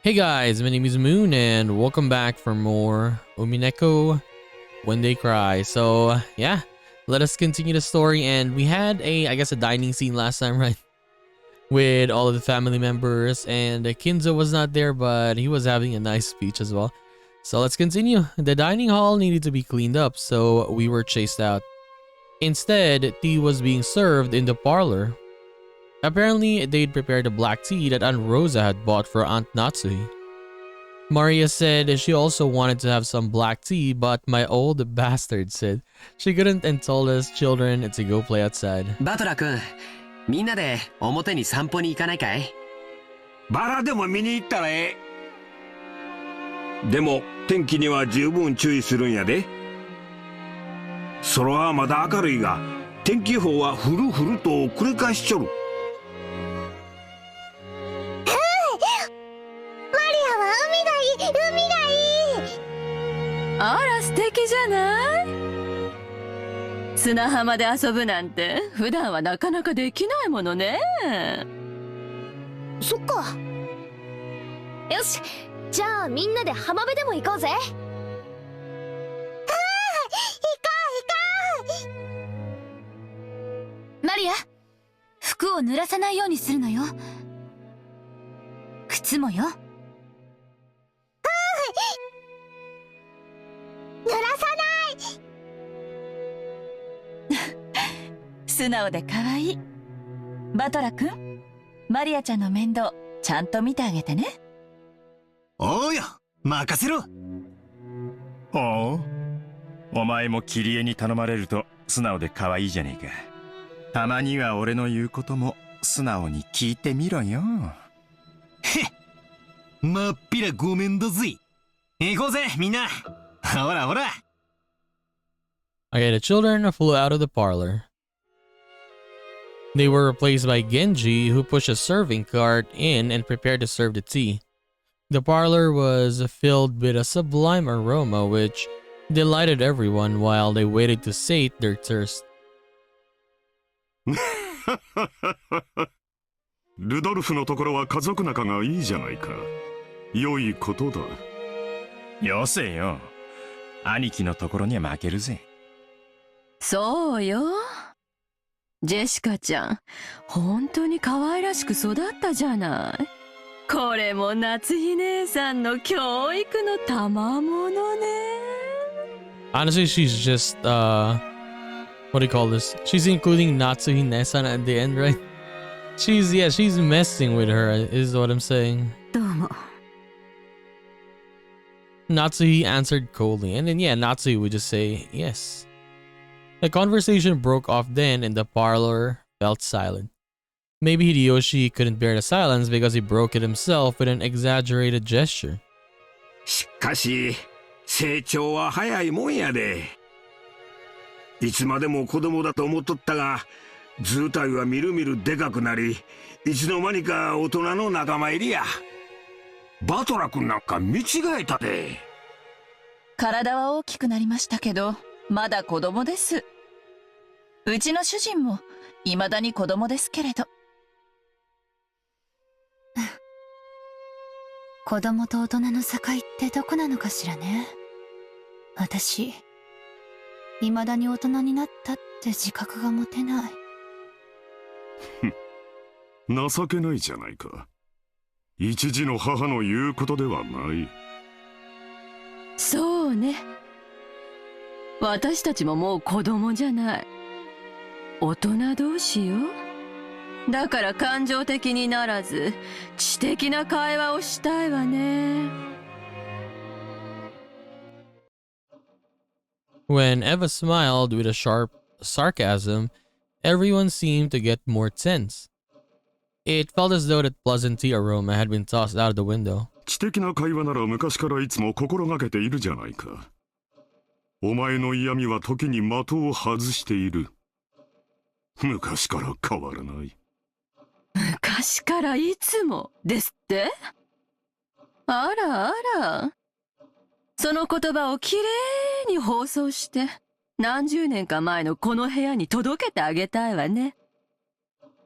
Hey guys, my name is Moon and welcome back for more Umineko When They Cry. So yeah, let us continue the story. And we had I guess a dining scene last time, right? With all of the family members, and Kinzo was not there, but he was having a nice speech as well. So let's continue. The dining hall needed to be cleaned up, so we were chased out. Instead, tea was being served in the parlor. Apparently, they'd prepared the black tea that Aunt Rosa had bought for Aunt Natsuhi. Maria said she also wanted to have some black tea, but my old bastard said she couldn't and told us children to go play outside. バトラ君、みんなで表に散歩に行かないかい？バラでも見に行ったらええ。でも天気には十分注意するんやで。空はまだ明るいが、天気予報はふるふると繰り返しちょる。あら素敵じゃない。砂浜で遊ぶなんて普段はなかなかできないものね。そっか。よし、じゃあみんなで浜辺でも行こうぜ。行こう。マリア、服を濡らさないようにするのよ。靴もよ。濡らさない素直で可愛い。バトラ君、マリアちゃんの面倒ちゃんと見てあげてね。おうよ、任せろ。ほう、お前もキリエに頼まれると素直で可愛いじゃねえか。たまには俺の言うことも素直に聞いてみろよ。へっ、まっぴらごめんだぜ。行こうぜみんな。ほらほら。Okay, the children flew out of the parlor. They were replaced by Genji, who pushed a serving cart in and prepared to serve the tea. The parlor was filled with a sublime aroma which delighted everyone while they waited to sate their thirst. ルドルフのところは家族仲がいいじゃないか。良いことだ。よせよ。兄貴のところには負けるぜ。そうよ。ジェシカちゃん、本当に可愛らしく育ったじゃない。これも夏日姉さんの教育の賜物ね。Honestly, she's just what do you call this? She's including Natsuhi Nesan at the end, right? She's messing with her, is what I'm saying. どうも。Natsuhi answered coldly, and then Natsuhi would just say yes. The conversation broke off then, and the parlor felt silent. Maybe Hideyoshi couldn't bear the silence because he broke it himself with an exaggerated gesture. しかし成長は早いもんやで。いつまでも子供だと思っとったが、図体はみるみるでかくなり、いつの間にか大人の仲間入りや。バトラ君なんか見違えたで。体は大きくなりましたけど、まだ子供です。うちの主人も未だに子供ですけれど。子供と大人の境ってどこなのかしらね。私、未だに大人になったって自覚が持てない。情けないじゃないか。一児の母の言うことではない。そうね。私たちももう子供じゃない。大人同士よ。だから感情的にならず、知的な会話をしたいわね。When Eva smiled with a sharp sarcasm, everyone seemed to get more tense. It felt as though that pleasant tea aroma had been tossed out of the window. 知的な会話なら昔からいつも心がけているじゃないか。お前の嫌味は時に的を外している。昔から変わらない。昔からいつもですって？あらあら。その言葉をきれいに放送して何十年か前のこの部屋に届けてあげたいわね。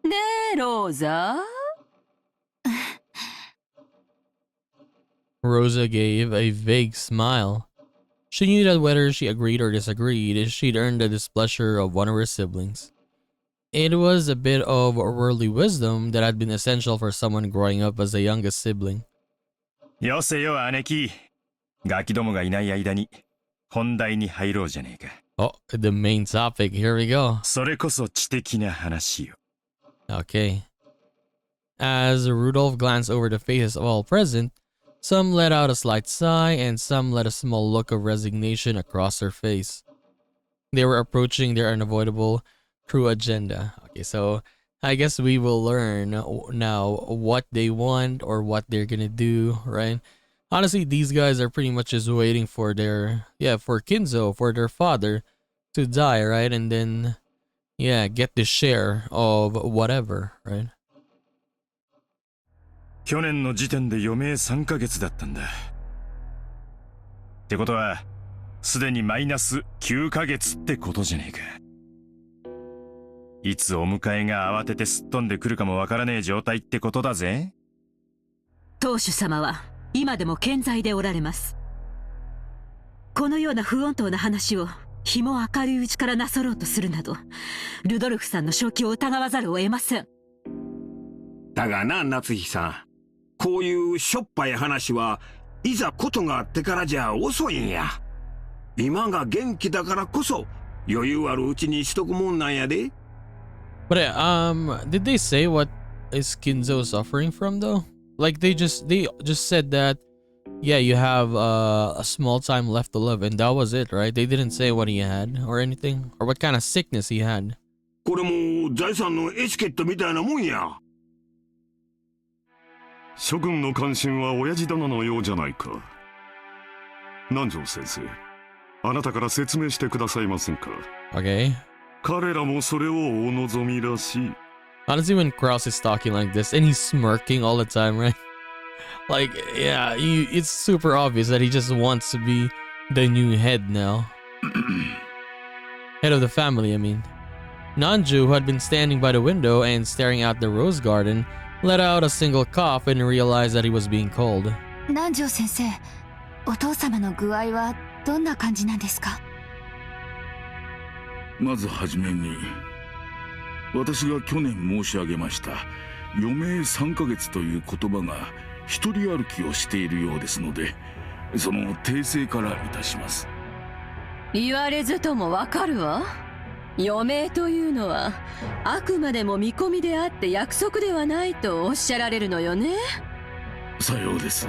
ねえローザ。Rosa gave a vague smile. She knew that whether she agreed or disagreed, she'd earned the displeasure of one of her siblings. It was a bit of worldly wisdom that had been essential for someone growing up as the youngest sibling. よせよ姉貴。ガキどもがいない間に本題に入ろうじゃねえか。 Oh, the main topic. Here we go. それこそ知的な話よ。 Okay. As Rudolph glanced over the faces of all present, some let out a slight sigh and some let a small look of resignation across their face. They were approaching their unavoidable true agenda. Okay, so I guess we will learn now what they want or what they're gonna do, right? Honestly, these guys are pretty much just waiting for for Kinzo, for their father to die, right? And then, get the share of whatever, right? 去年の時点で余命3ヶ月だったんだ。ってことは、すでにマイナス9ヶ月ってことじゃねえか。いつお迎えが慌ててすっ飛んでくるかもわからねえ状態ってことだぜ。当主様は今でも健在でおられます。このような不穏当な話を日も明るいうちからなさろうとするなど、ルドルフさんの正気を疑わざるを得ません。だがな、夏日さん。こういうしょっぱい話はいざことがあってからじゃ遅いんや。今が元気だからこそ余裕あるうちにしとくもんなんやで。But did they say what is Kinzo suffering from though? Like they just said that, yeah, you have a small time left to live, and that was it, right? They didn't say what he had or anything, or what kind of sickness he had. これも財産のエチケットみたいなもんや。諸君の関心は親父殿のようじゃないか。南條先生、あなたから説明してくださいませんか。Okay. 彼らもそれをお望みらしい。 Honestly, when Krause is talking like this and he's smirking all the time, right? Like, yeah, it's super obvious that he just wants to be the new head now. Head of the family, I mean. Nanju, who had been standing by the window and staring out the rose garden, let out a single cough and realized that he was being called. 南條先生、お父様の具合はどんな感じなんですか。まずはじめに、私が去年申し上げました余命3ヶ月という言葉が一人歩きをしているようですので、その訂正からいたします。言われずともわかるわ。余命というのはあくまでも見込みであって約束ではないとおっしゃられるのよね。さようです。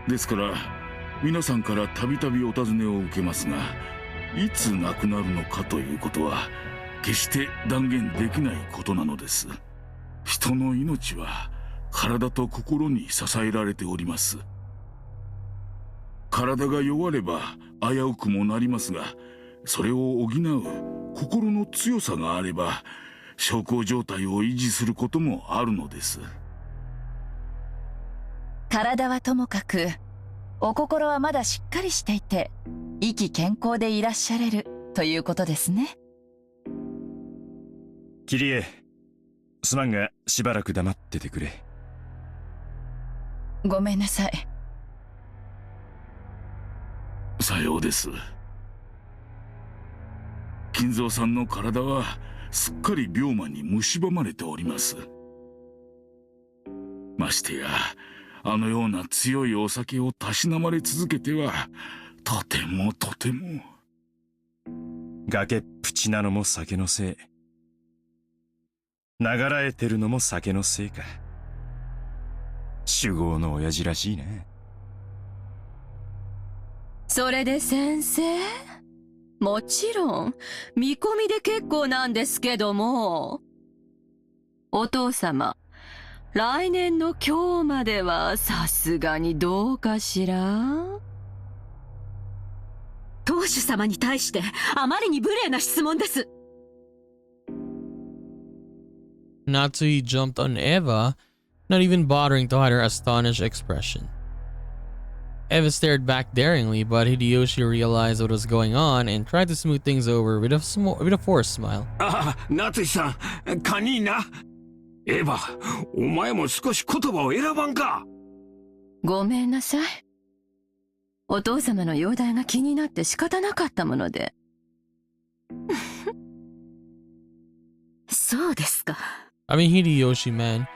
ですから皆さんからたびたびお尋ねを受けますが、いつ亡くなるのかということは決して断言できないことなのです。人の命は体と心に支えられております。体が弱れば危うくもなりますが、それを補う心の強さがあれば小康状態を維持することもあるのです。体はともかくお心はまだしっかりしていて意気健康でいらっしゃれるということですね。キリエ、すまんがしばらく黙っててくれ。ごめんなさい。さようです。金蔵さんの体はすっかり病魔に蝕まれております。ましてやあのような強いお酒をたしなまれ続けてはとてもとても。崖っぷちなのも酒のせい、ながらえてるのも酒のせいか。酒豪の親父らしいね。それで先生、もちろん見込みで結構なんですけども、お父様来年の今日まではさすがにどうかしら。当主様に対してあまりに無礼な質問です。Natsuhi jumped on Eva, not even bothering to hide her astonished expression. Eva stared back daringly, but Hideyoshi realized what was going on and tried to smooth things over with a forced smile. ああ、夏井さん、カニーナ。エヴァ、お前も少し言葉を選ばんか。ごめんなさい。お父様の容体が気になって仕方なかったもので。そうですか。I mean, Hideyoshi, man,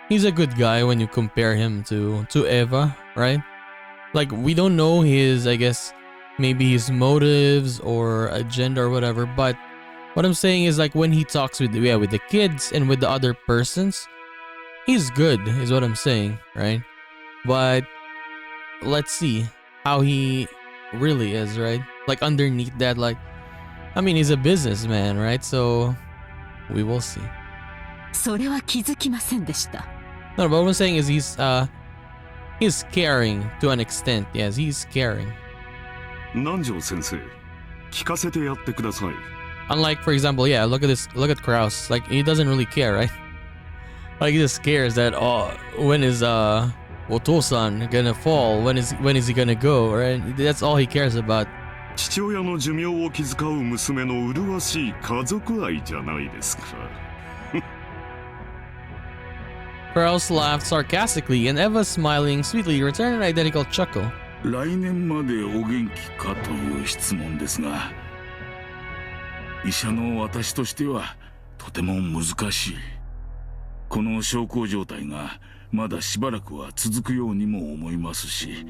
he's a good guy when you compare him to Eva, right? Like, we don't know his, I guess, maybe his motives or agenda or whatever, but what I'm saying is, like, when he talks with the kids and with the other persons, he's good, is what I'm saying, right? But let's see how he really is, right? Like, underneath that, like, I mean, he's a businessman, right? So we will see. それは気づきませんでした。No, but what I'm saying is he's caring to an extent. Yes, he's caring. 南條先生、聞かせてやってください。Unlike, for example, yeah, look at Kraus. Like, he doesn't really care, right? Like, he just cares that, oh, when is Otosan gonna fall? When is he gonna go, right? That's all he cares about. 父親の寿命を気遣う娘の麗しい家族愛じゃないですか。Kraus laughed sarcastically, and Eva, smiling sweetly, returned an identical chuckle. 来年までお元気かという質問ですが、医者の私としてはとても難しい。この小康状態がまだしばらくは続くようにも思いますし、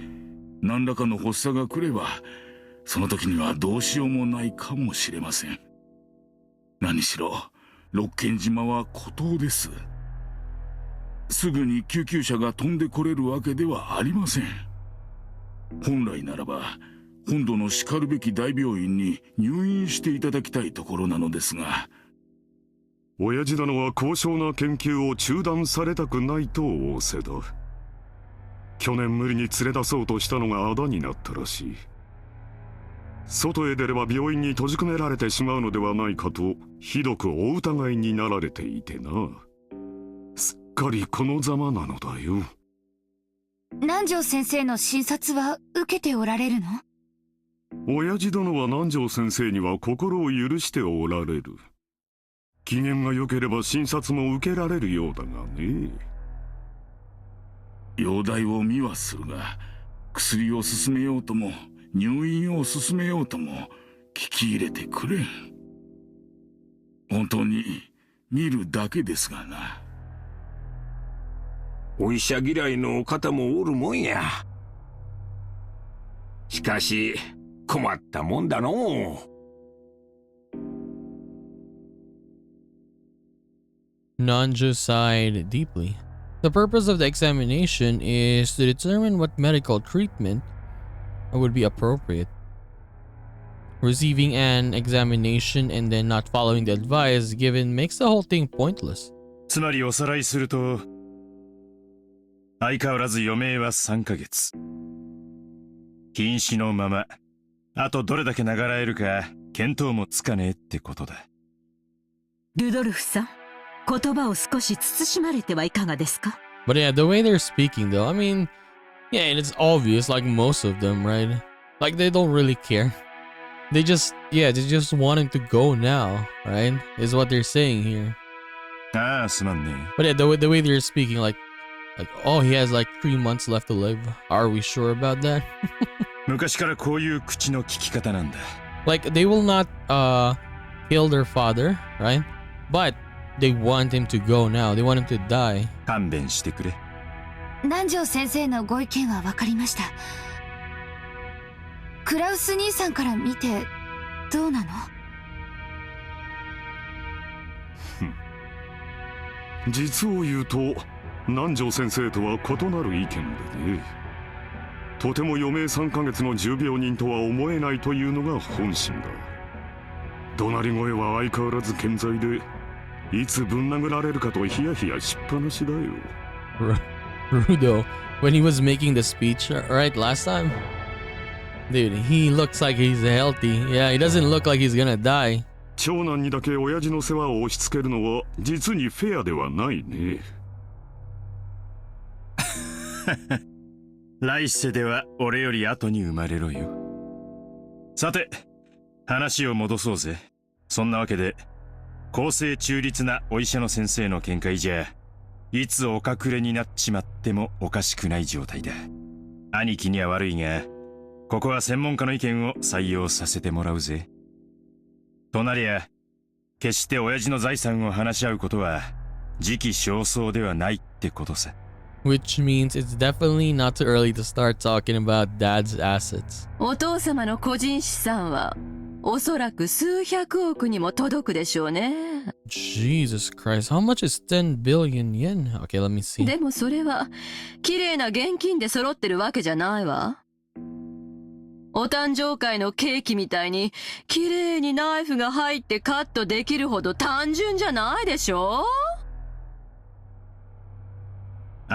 何らかの発作が来ればその時にはどうしようもないかもしれません。何しろ六軒島は孤島です。すぐに救急車が飛んでこれるわけではありません。本来ならば本土のしかるべき大病院に入院していただきたいところなのですが、親父殿は高尚な研究を中断されたくないと仰せだ。去年無理に連れ出そうとしたのがあだになったらしい。外へ出れば病院に閉じ込められてしまうのではないかとひどくお疑いになられていてな。すっかりこのざまなのだよ。南條先生の診察は受けておられるの？親父殿は南條先生には心を許しておられる。機嫌が良ければ診察も受けられるようだがね。容体を見はするが、薬を勧めようとも入院を勧めようとも聞き入れてくれん。本当に見るだけですがな。お医者嫌いの方もおるもんや。しかし困ったもんだのう。Nanjo sighed deeply. The purpose of the examination is to determine what medical treatment would be appropriate. Receiving an examination and then not following the advice given makes the whole thing pointless. つまりおさらいすると、相変わらず余命は3ヶ月。瀕死のまま、あとどれだけ長らえるか見当もつかねえってことだ。ルドルフさん、言葉を少し慎まれてはいかがですか？ But yeah, the way they're speaking though, I mean, yeah, and it's obvious like most of them, right? Like they don't really care. They just want him to go now, right? Is what they're saying here. ああ、すまんね。But yeah, the way they're speaking, like, oh, he has like 3 months left to live. Are we sure about that? 昔からこういう口の聞き方なんだ。Like they will not kill their father, right? But they want him to go now. They want him to die. 勘弁してくれ。南條先生のご意見は分かりました。クラウス兄さんから見てどうなの？実を言うと南條先生とは異なる意見でね。とても余命3ヶ月の重病人とは思えないというのが本心だ。怒鳴り声は相変わらず健在で、いつぶん殴られるかとヒヤヒヤしっぱなしだよ。Rudo, when he was making the speech, right, last time? Dude, he looks like he's healthy. Yeah, he doesn't look like he's gonna die. 長男にだけ親父の世話を押し付けるのは実にフェアではないね。来世では俺より後に生まれろよ。さて、話を戻そうぜ。そんなわけで、公正中立なお医者の先生の見解じゃ、いつお隠れになっちまってもおかしくない状態だ。兄貴には悪いが、ここは専門家の意見を採用させてもらうぜ。となりゃ、決して親父の財産を話し合うことは時期尚早ではないってことさ。Which means it's definitely not too early to start talking about dad's assets. お父様の個人資産はおそらく数百億にも届くでしょうね。Jesus Christ, how much is 10 billion yen? Okay, let me see. でもそれは綺麗な現金で揃ってるわけじゃないわ。お誕生会のケーキみたいに綺麗にナイフが入ってカットできるほど単純じゃないでしょ。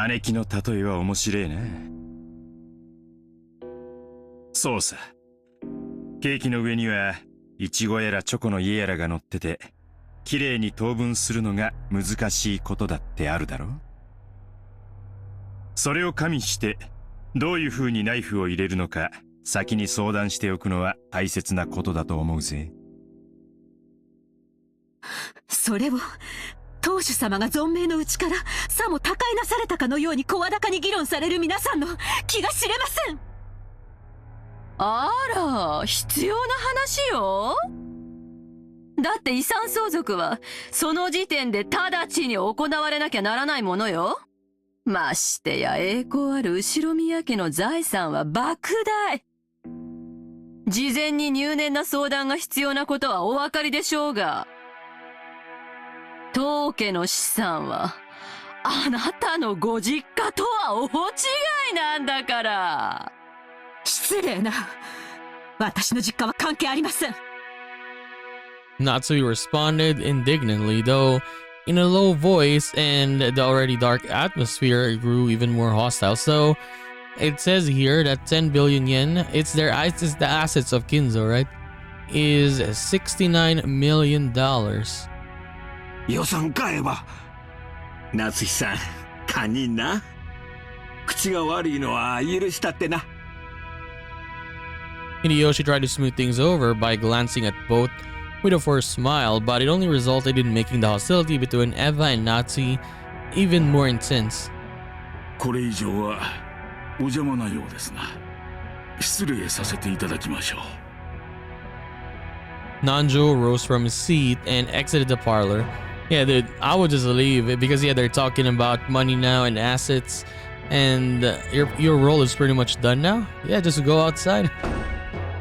姉貴の例えは面白いな。そうさ。ケーキの上にはイチゴやらチョコの家やらが乗ってて、綺麗に等分するのが難しいことだってあるだろ。それを加味してどういう風にナイフを入れるのか先に相談しておくのは大切なことだと思うぜ。それを当主様が存命のうちからさも他界なされたかのように声高に議論される皆さんの気が知れません。あら、必要な話よ。だって遺産相続はその時点で直ちに行われなきゃならないものよ。ましてや栄光ある後宮家の財産は莫大。事前に入念な相談が必要なことはお分かりでしょうが、当家の資産はあなたのご実家とは大違いなんだから。失礼な。私の実家は関係ありません。Natsuhi responded indignantly, though in a low voice, and the already dark atmosphere grew even more hostile. So it says here that 10 billion yen, it's the assets of Kinzo, right? Is $69 million. 予算買えば。夏日さん、堪忍な。口が悪いのは許したってな。Hideyoshi tried to smooth things over by glancing at both with a forced smile, but it only resulted in making the hostility between Eva and Natsuhi even more intense. これ以上はお邪魔なようですな。失礼させていただきましょう。 Nanjo rose from his seat and exited the parlor. Yeah, dude, I would just leave it because yeah, they're talking about money now and assets, and your role is pretty much done now. Yeah, just go outside.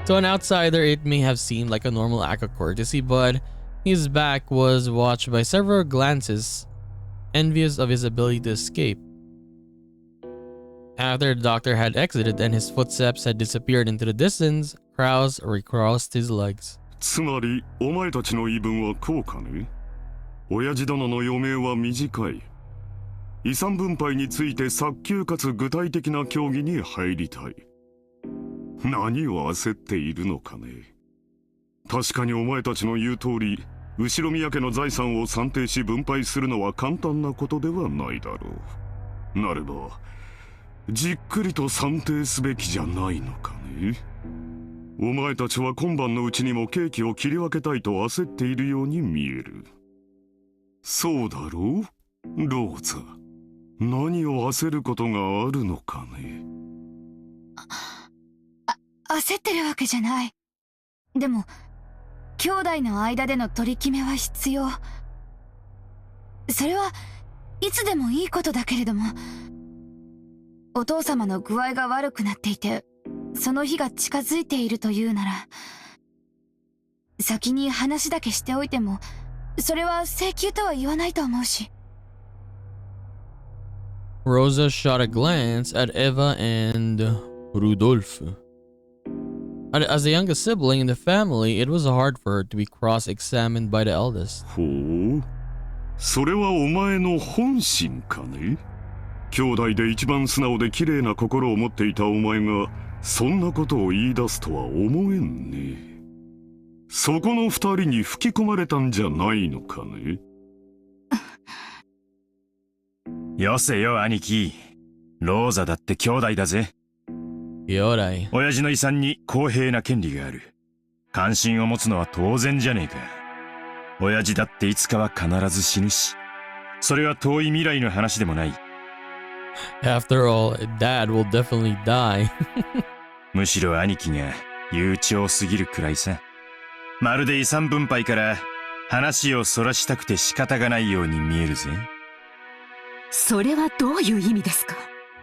To an outsider, it may have seemed like a normal act of courtesy, but his back was watched by several glances, envious of his ability to escape. After the doctor had exited and his footsteps had disappeared into the distance, Krause recrossed his legs. つまりお前たちの言い分はこうかね。親父殿の余命は短い。遺産分配について早急かつ具体的な協議に入りたい。何を焦っているのかね。確かにお前たちの言う通り、後宮家の財産を算定し分配するのは簡単なことではないだろう。なれば、じっくりと算定すべきじゃないのかね。お前たちは今晩のうちにもケーキを切り分けたいと焦っているように見える。そうだろう、ローザ。何を焦ることがあるのかね。焦ってるわけじゃない。でも兄弟の間での取り決めは必要。それはいつでもいいことだけれども、お父様の具合が悪くなっていてその日が近づいているというなら、先に話だけしておいてもそれは請求とは言わないと思うし。 Rosa shot a glance at Eva and Rudolph. As the youngest sibling in the family, it was hard for her to be cross-examined by the eldest. ほう、それはお前の本心かね。兄弟で一番素直で綺麗な心を持っていたお前がそんなことを言い出すとは思えんね。そこの二人に吹き込まれたんじゃないのかね。よせよ兄貴、ローザだって兄弟だぜ。よらい。親父の遺産に公平な権利がある。関心を持つのは当然じゃねえか。親父だっていつかは必ず死ぬし、それは遠い未来の話でもない。After all, Dad will definitely die. むしろ兄貴が悠長すぎるくらいさ。まるで遺産分配から話をそらしたくて仕方がないように見えるぜ。それはどういう意味ですか？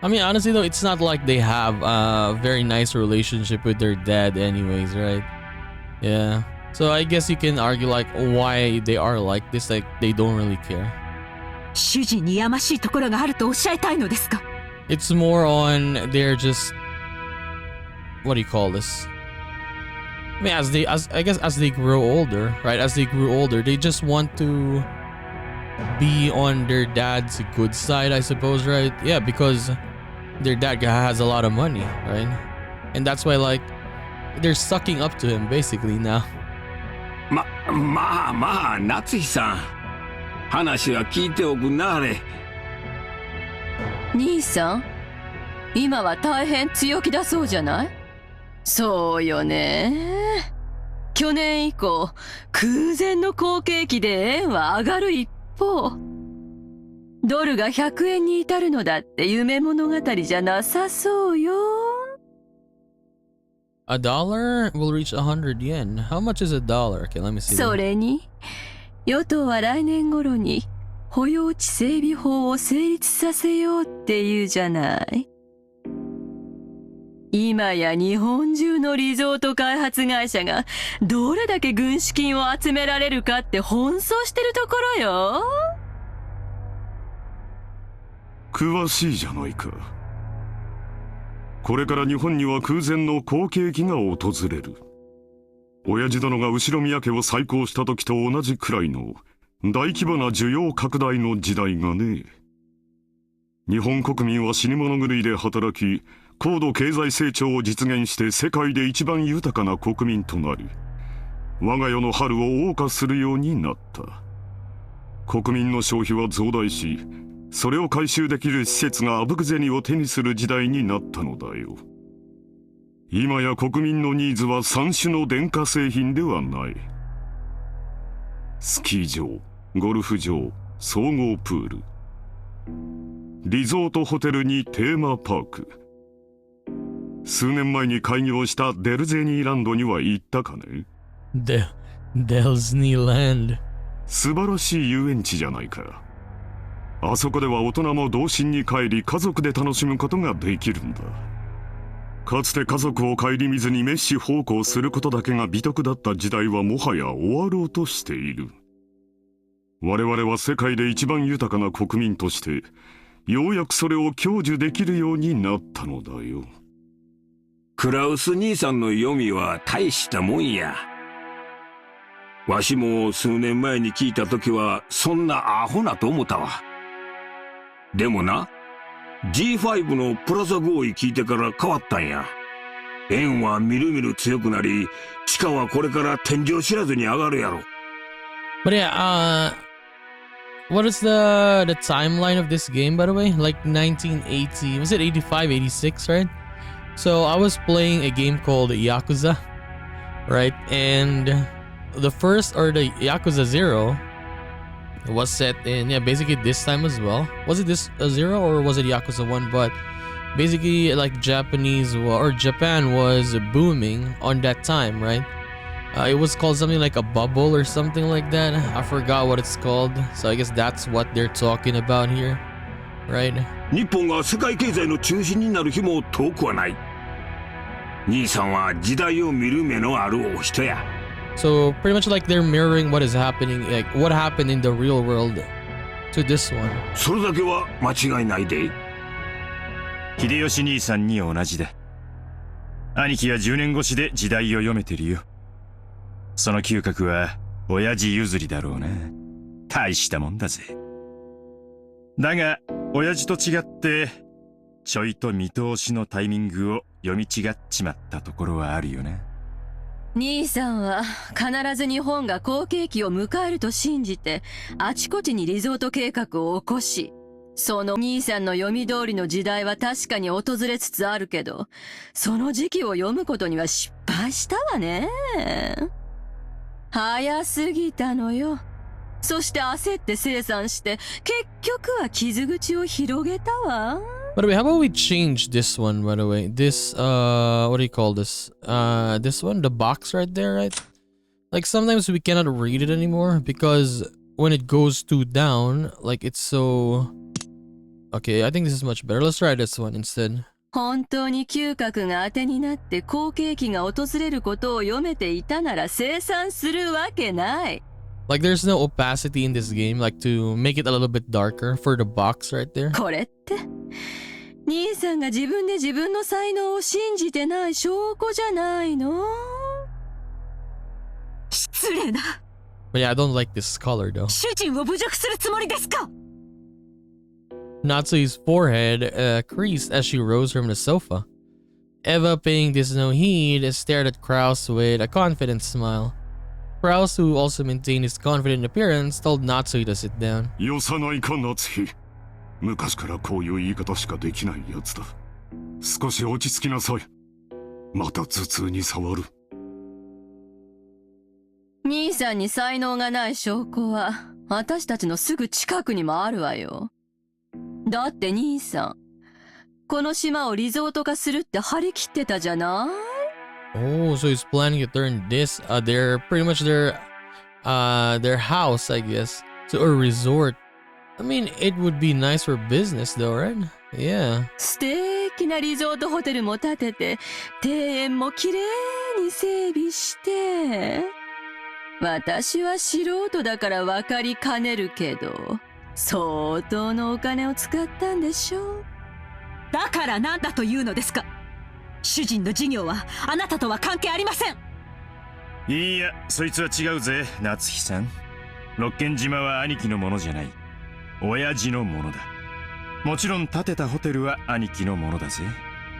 I mean, honestly though, it's not like they have a very nice relationship with their dad anyways, right? Yeah. So I guess you can argue like why they are like this, like they don't really care. 主人にやましいところがあるとおっしゃいたいのですか？ It's more on they're just, what do you call this? I mean, I guess as they grow older, right? As they grew older, they just want to be on their dad's good side, I suppose, right? Yeah, because their dad has a lot of money, right? And that's why like they're sucking up to him basically now. まあ、夏日さん。話は聞いておくなあれ。兄さん、今は大変強気だそうじゃない？そうよね。去年以降、空前の好景気で円は上がる一方。ドルが100円に至るのだって夢物語じゃなさそうよ。A dollar will reach 100 yen. How much is a dollar? Okay, let me see. それに、与党は来年頃に保養地整備法を成立させようっていうじゃない。今や日本中のリゾート開発会社がどれだけ軍資金を集められるかって奔走してるところよ。詳しいじゃないか。これから日本には空前の好景気が訪れる。親父殿が後宮家を再興した時と同じくらいの大規模な需要拡大の時代がね。日本国民は死に物狂いで働き、高度経済成長を実現して世界で一番豊かな国民となり、我が世の春を謳歌するようになった。国民の消費は増大し、それを回収できる施設があぶく銭を手にする時代になったのだよ。今や国民のニーズは3種の電化製品ではない。スキー場、ゴルフ場、総合プール、リゾートホテルにテーマパーク。数年前に開業したデルゼニーランドには行ったかね？デルズニーランド。素晴らしい遊園地じゃないか。あそこでは大人も童心に帰り家族で楽しむことができるんだ。かつて家族を顧みずに滅私奉公することだけが美徳だった時代はもはや終わろうとしている。我々は世界で一番豊かな国民としてようやくそれを享受できるようになったのだよ。クラウス兄さんの読みは大したもんや。わしも数年前に聞いた時はそんなアホなと思ったわ。でもな、G5 のプラザ合意聞いてから変わったんや。円はみるみる強くなり、地価はこれから天井知らずに上がるやろ。But yeah, what is the timeline of this game, by the way? Like 1980, was it 85, 86, right? So I was playing a game called Yakuza, right? And the first, or the Yakuza 0, was set in, yeah, basically this time as well. Was it this 0 or was it Yakuza 1? But basically like Japanese or Japan was booming on that time, right? It was called something like a bubble or something like that. I forgot what it's called. So I guess that's what they're talking about here, right? 日本が世界経済の中心になる日も遠くはない。兄さんは時代を見る目のあるお人や。So pretty much like they're mirroring what is happening, like what happened in the real world to this one. それだけは間違いないで。秀吉兄さんに同じだ。兄貴は10年越しで時代を読めてるよ。その嗅覚は親父譲りだろうな。大したもんだぜ。だが親父と違ってちょいと見通しのタイミングを読み違っちまったところはあるよな。兄さんは必ず日本が好景気を迎えると信じてあちこちにリゾート計画を起こし、その兄さんの読み通りの時代は確かに訪れつつあるけど、その時期を読むことには失敗したわね。早すぎたのよ。そして焦って清算して結局は傷口を広げたわ。By the way, how about we change this one, by the way? This, what do you call this? This one? The box right there, right? Like, sometimes we cannot read it anymore because when it goes to down, like, it's so... Okay, I think this is much better. Let's try this one instead. 本当に嗅覚が当てになって好景気が訪れることを読めていたなら生産するわけない。Like, there's no opacity in this game, like, to make it a little bit darker for the box right there. これって兄さんが自分で自分の才能を信じてない証拠じゃないの？失礼な。But yeah, I don't like this color though. 主人を侮辱するつもりですか？ Natsuhi's forehead creased as she rose from the sofa. Eva, paying this no heed, stared at Kraus with a confident smile. Kraus, who also maintained his confident appearance, told Natsuhi to sit down. よさないか、夏日。昔からこういう言い方しかできないやつだ。少し落ち着きなさい。また頭痛に触る。兄さんに才能がない証拠は私たちのすぐ近くにもあるわよ。だって兄さん、この島をリゾート化するって張り切ってたじゃない？ Oh, so he's planning to turn this, pretty much their house, I guess, to a resort. I mean, it would be nice for business though, right? Yeah. 素敵なリゾートホテルも建てて、庭園もきれいに整備して。私は素人だから分かりかねるけど、相当のお金を使ったんでしょう。だから何だというのですか？主人の事業はあなたとは関係ありません。いいや、そいつは違うぜ、夏日さん。六軒島は兄貴のものじゃない。親父のものだ。もちろん建てたホテルは兄貴のものだぜ。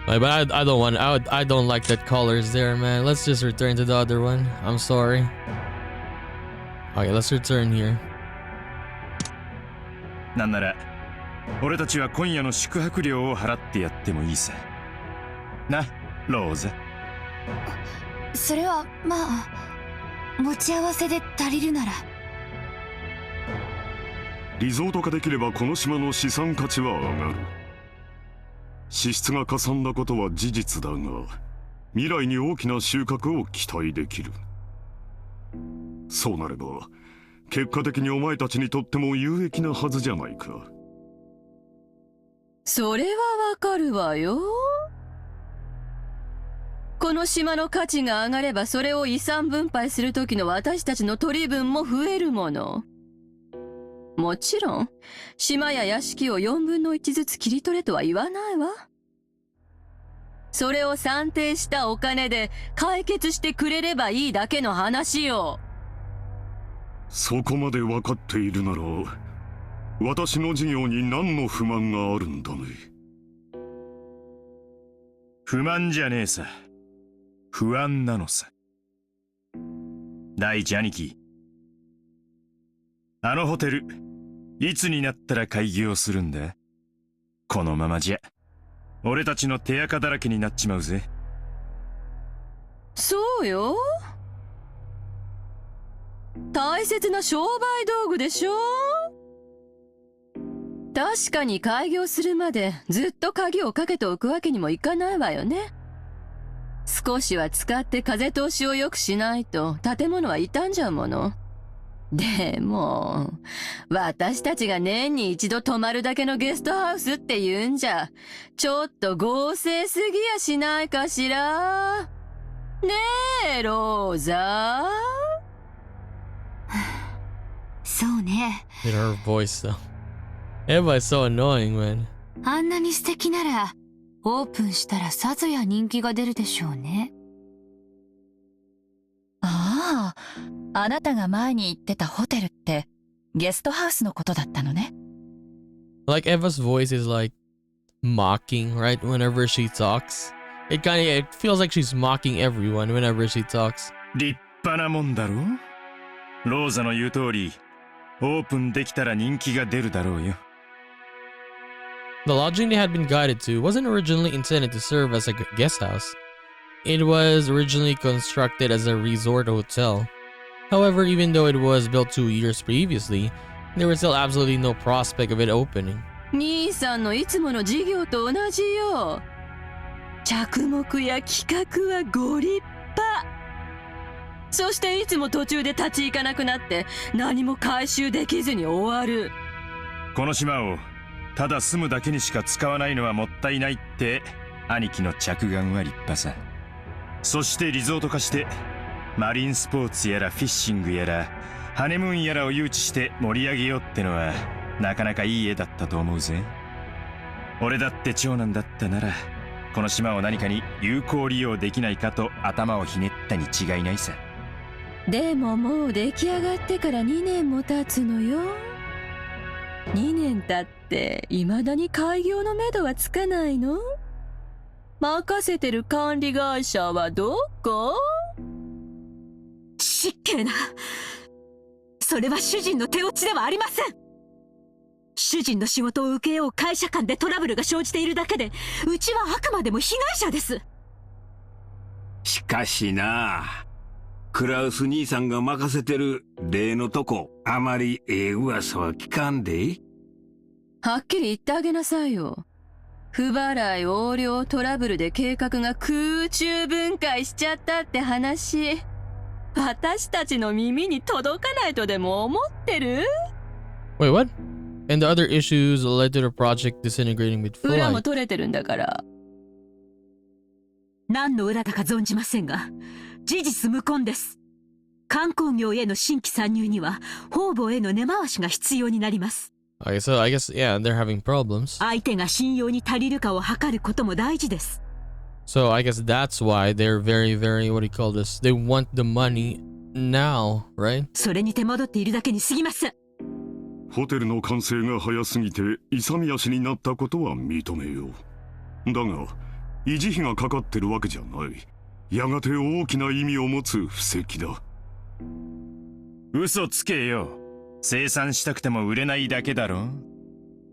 But I don't like that colors there, man. Let's just return to the other one. I'm sorry. Okay, let's return here. なんなら、俺たちは今夜の宿泊料を払ってやってもいいさ。な、ローザ。それはまあ持ち合わせで足りるなら。リゾート化できればこの島の資産価値は上がる。支出がかさんだことは事実だが、未来に大きな収穫を期待できる。そうなれば結果的にお前たちにとっても有益なはずじゃないか。それはわかるわよ。この島の価値が上がればそれを遺産分配する時の私たちの取り分も増えるもの。もちろん島や屋敷を4分の1ずつ切り取れとは言わないわ。それを算定したお金で解決してくれればいいだけの話よ。そこまで分かっているなら私の事業に何の不満があるんだね。不満じゃねえさ。不安なのさ。第一兄貴、あのホテルいつになったら開業するんだ？このままじゃ俺たちの手垢だらけになっちまうぜ。そうよ。大切な商売道具でしょ。確かに開業するまでずっと鍵をかけておくわけにもいかないわよね。少しは使って風通しを良くしないと建物は傷んじゃうもの。でも私たちが年に一度泊まるだけのゲストハウスって言うんじゃちょっと豪勢すぎやしないかしら。ねえローザ。そうね。In her voice though. Eva is so annoying, man. あんなに素敵ならオープンしたらさぞや人気が出るでしょうね。ああ、あなたが前に言ってたホテルってゲストハウスのことだったのね。Like Eva's voice is like mocking, right? Whenever she talks, it feels like she's mocking everyone whenever she talks. 立派なもんだろ。ローザの言う通り、オープンできたら人気が出るだろうよ。The lodging they had been guided to wasn't originally intended to serve as a guest house. It was originally constructed as a resort hotel. However, even though it was built 2 years previously, there was still absolutely no prospect of it opening. 兄さんのいつもの事業と同じよ。着目や企画はご立派。そしていつも途中で立ち行かなくなって何も回収できずに終わる。この島をただ住むだけにしか使わないのはもったいないって兄貴の着眼は立派さ。そしてリゾート化してマリンスポーツやらフィッシングやらハネムーンやらを誘致して盛り上げようってのはなかなかいい絵だったと思うぜ。俺だって長男だったならこの島を何かに有効利用できないかと頭をひねったに違いないさ。でももう出来上がってから2年も経つのよ。2年経って未だに開業のめどはつかないの？任せてる管理会社はどこ？失敬な。それは主人の手落ちではありません。主人の仕事を請け負う会社間でトラブルが生じているだけで、うちはあくまでも被害者です。しかしな、クラウス兄さんが任せてる例のとこ、あまり噂は聞かんで。はっきり言ってあげなさいよ。不払い横領トラブルで計画が空中分解しちゃったって話、私たちの耳に届かないとでも思ってる？ Wait, what? And the other issues led to the project disintegrating with 裏も flight. 取れてるんだから。何の裏だか存じませんが、事実無根です。観光業への新規参入には方々への根回しが必要になります。Okay, so I guess, yeah, they're having problems. 相手が信用に足りるかを測ることも大事です。So I guess that's why they're very, very, what do you call this? They want the money now, right? それに手戻っているだけに過ぎません。ホテルの完成が早すぎて勇み足になったことは認めよう。だが維持費がかかってるわけじゃない。やがて大きな意味を持つ布石だ。嘘つけよ。生産したくても売れないだけだろ。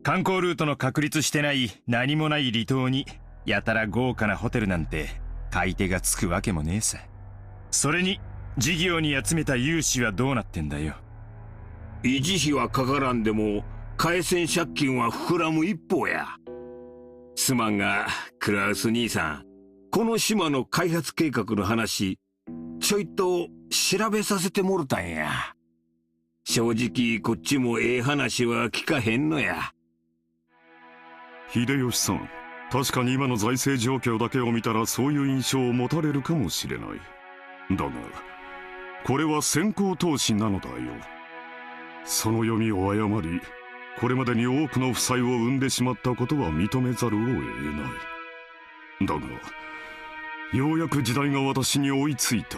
観光ルートの確立してない何もない離島にやたら豪華なホテルなんて買い手がつくわけもねえさ。それに事業に集めた融資はどうなってんだよ。維持費はかからんでも返せん借金は膨らむ一方や。すまんがクラウス兄さん、この島の開発計画の話ちょいと調べさせてもろたんや。正直こっちもええ話は聞かへんのや。秀吉さん、確かに今の財政状況だけを見たらそういう印象を持たれるかもしれない。だがこれは先行投資なのだよ。その読みを誤り、これまでに多くの負債を生んでしまったことは認めざるを得ない。だがようやく時代が私に追いついた。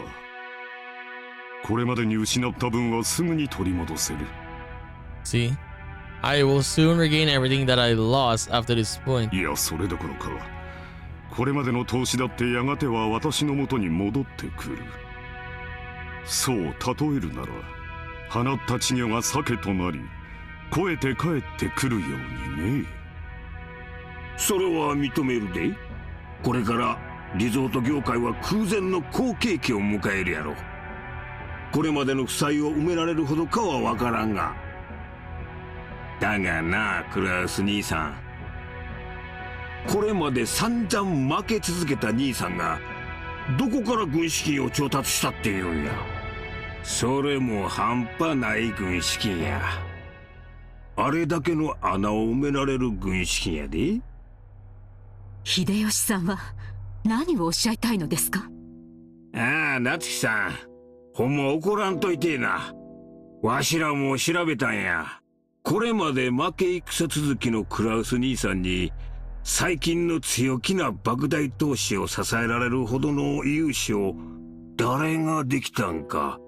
これまでに失った分はすぐに取り戻せる。 See? I will soon regain everything that I lost after this point. いや、それどころかこれまでの投資だってやがては私のもとに戻ってくる。そう例えるなら、放った稚魚が鮭となり肥えて帰ってくるようにね。それは認めるで。これからリゾート業界は空前の好景気を迎えるやろ。これまでの負債を埋められるほどかはわからんが。だがな、クラウス兄さん、これまで散々負け続けた兄さんがどこから軍資金を調達したっていうんや。それも半端ない軍資金や。あれだけの穴を埋められる軍資金やで。秀吉さんは何をおっしゃいたいのですか？ああ、夏樹さん、ほんま怒らんといてえな。わしらも調べたんや。これまで負け戦続きのクラウス兄さんに最近の強気な莫大投資を支えられるほどの融資を誰ができたんか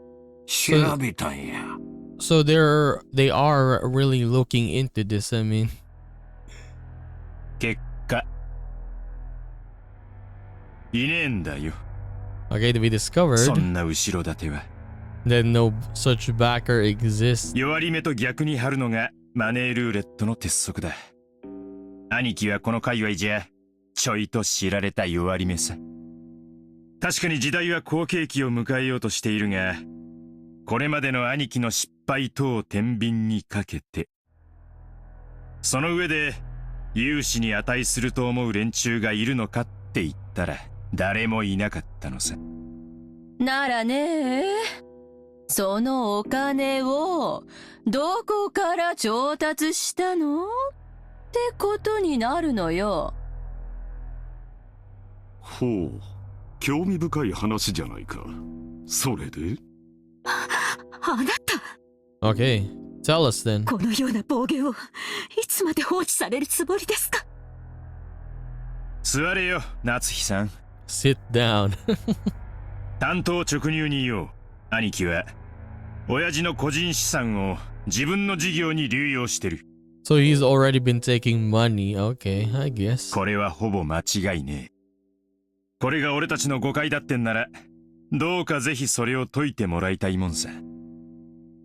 調べたんや。So they are really looking into this, I mean. 結果いねえんだよ。Okay, to be そ discovered んな後ろ盾は。that no such backer exists. 弱り目と逆に張るのがマネールーレットの鉄則だ。兄貴はこの界隈じゃちょいと知られた弱り目さ。確かに時代は好景気を迎えようとしているが、これまでの兄貴の失敗等を天秤にかけてその上で勇士に値すると思う連中がいるのかって言ったら誰もいなかったのさ。ならね、そのお金をどこから調達したのってことになるのよ。ほう、興味深い話じゃないか。それであなた、 Okay, tell us then. このような暴言をいつまで放置されるつもりですか？座れよ、夏日さん。 Sit down. 担当直入に言おう。兄貴は親父の個人資産を自分の事業に流用してる。 So he's already been taking money. Okay, I guess. これはほぼ間違いねえ。これが俺たちの誤解だってんなら、どうかぜひそれを解いてもらいたいもんさ。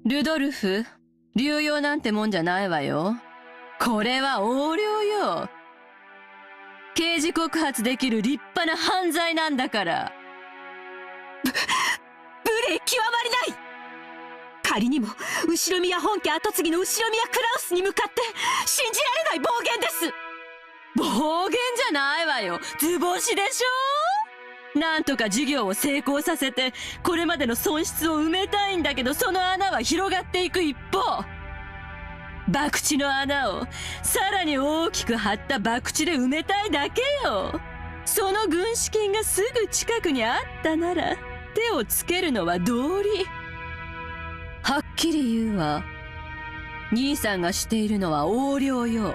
ルドルフ、流用なんてもんじゃないわよ。これは横領よ。刑事告発できる立派な犯罪なんだから。無礼極まりない。仮にも後宮本家跡継ぎの後宮クラウスに向かって信じられない暴言です。暴言じゃないわよ。図星でしょ。なんとか事業を成功させてこれまでの損失を埋めたいんだけど、その穴は広がっていく一方、博打の穴をさらに大きく張った博打で埋めたいだけよ。その軍資金がすぐ近くにあったなら手をつけるのは道理。はっきり言うわ。兄さんがしているのは横領よ。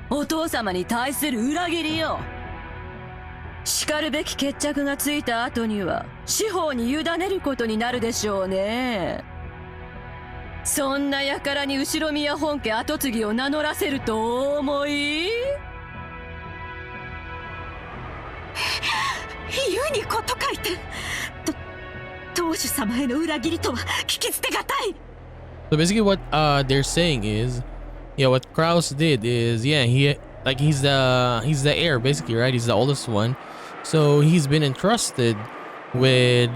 お父様に対する裏切りよ。叱るべき決着がついた後には司法に委ねることになるでしょうね。そんな輩に後宮本家跡継ぎを名乗らせるとお思い？言うにこと書いて、当主様への裏切りとは聞き捨てがたい。 So basically what they're saying is, yeah, what Kraus did is, yeah, he's the heir basically, right? He's the oldest one. So he's been entrusted with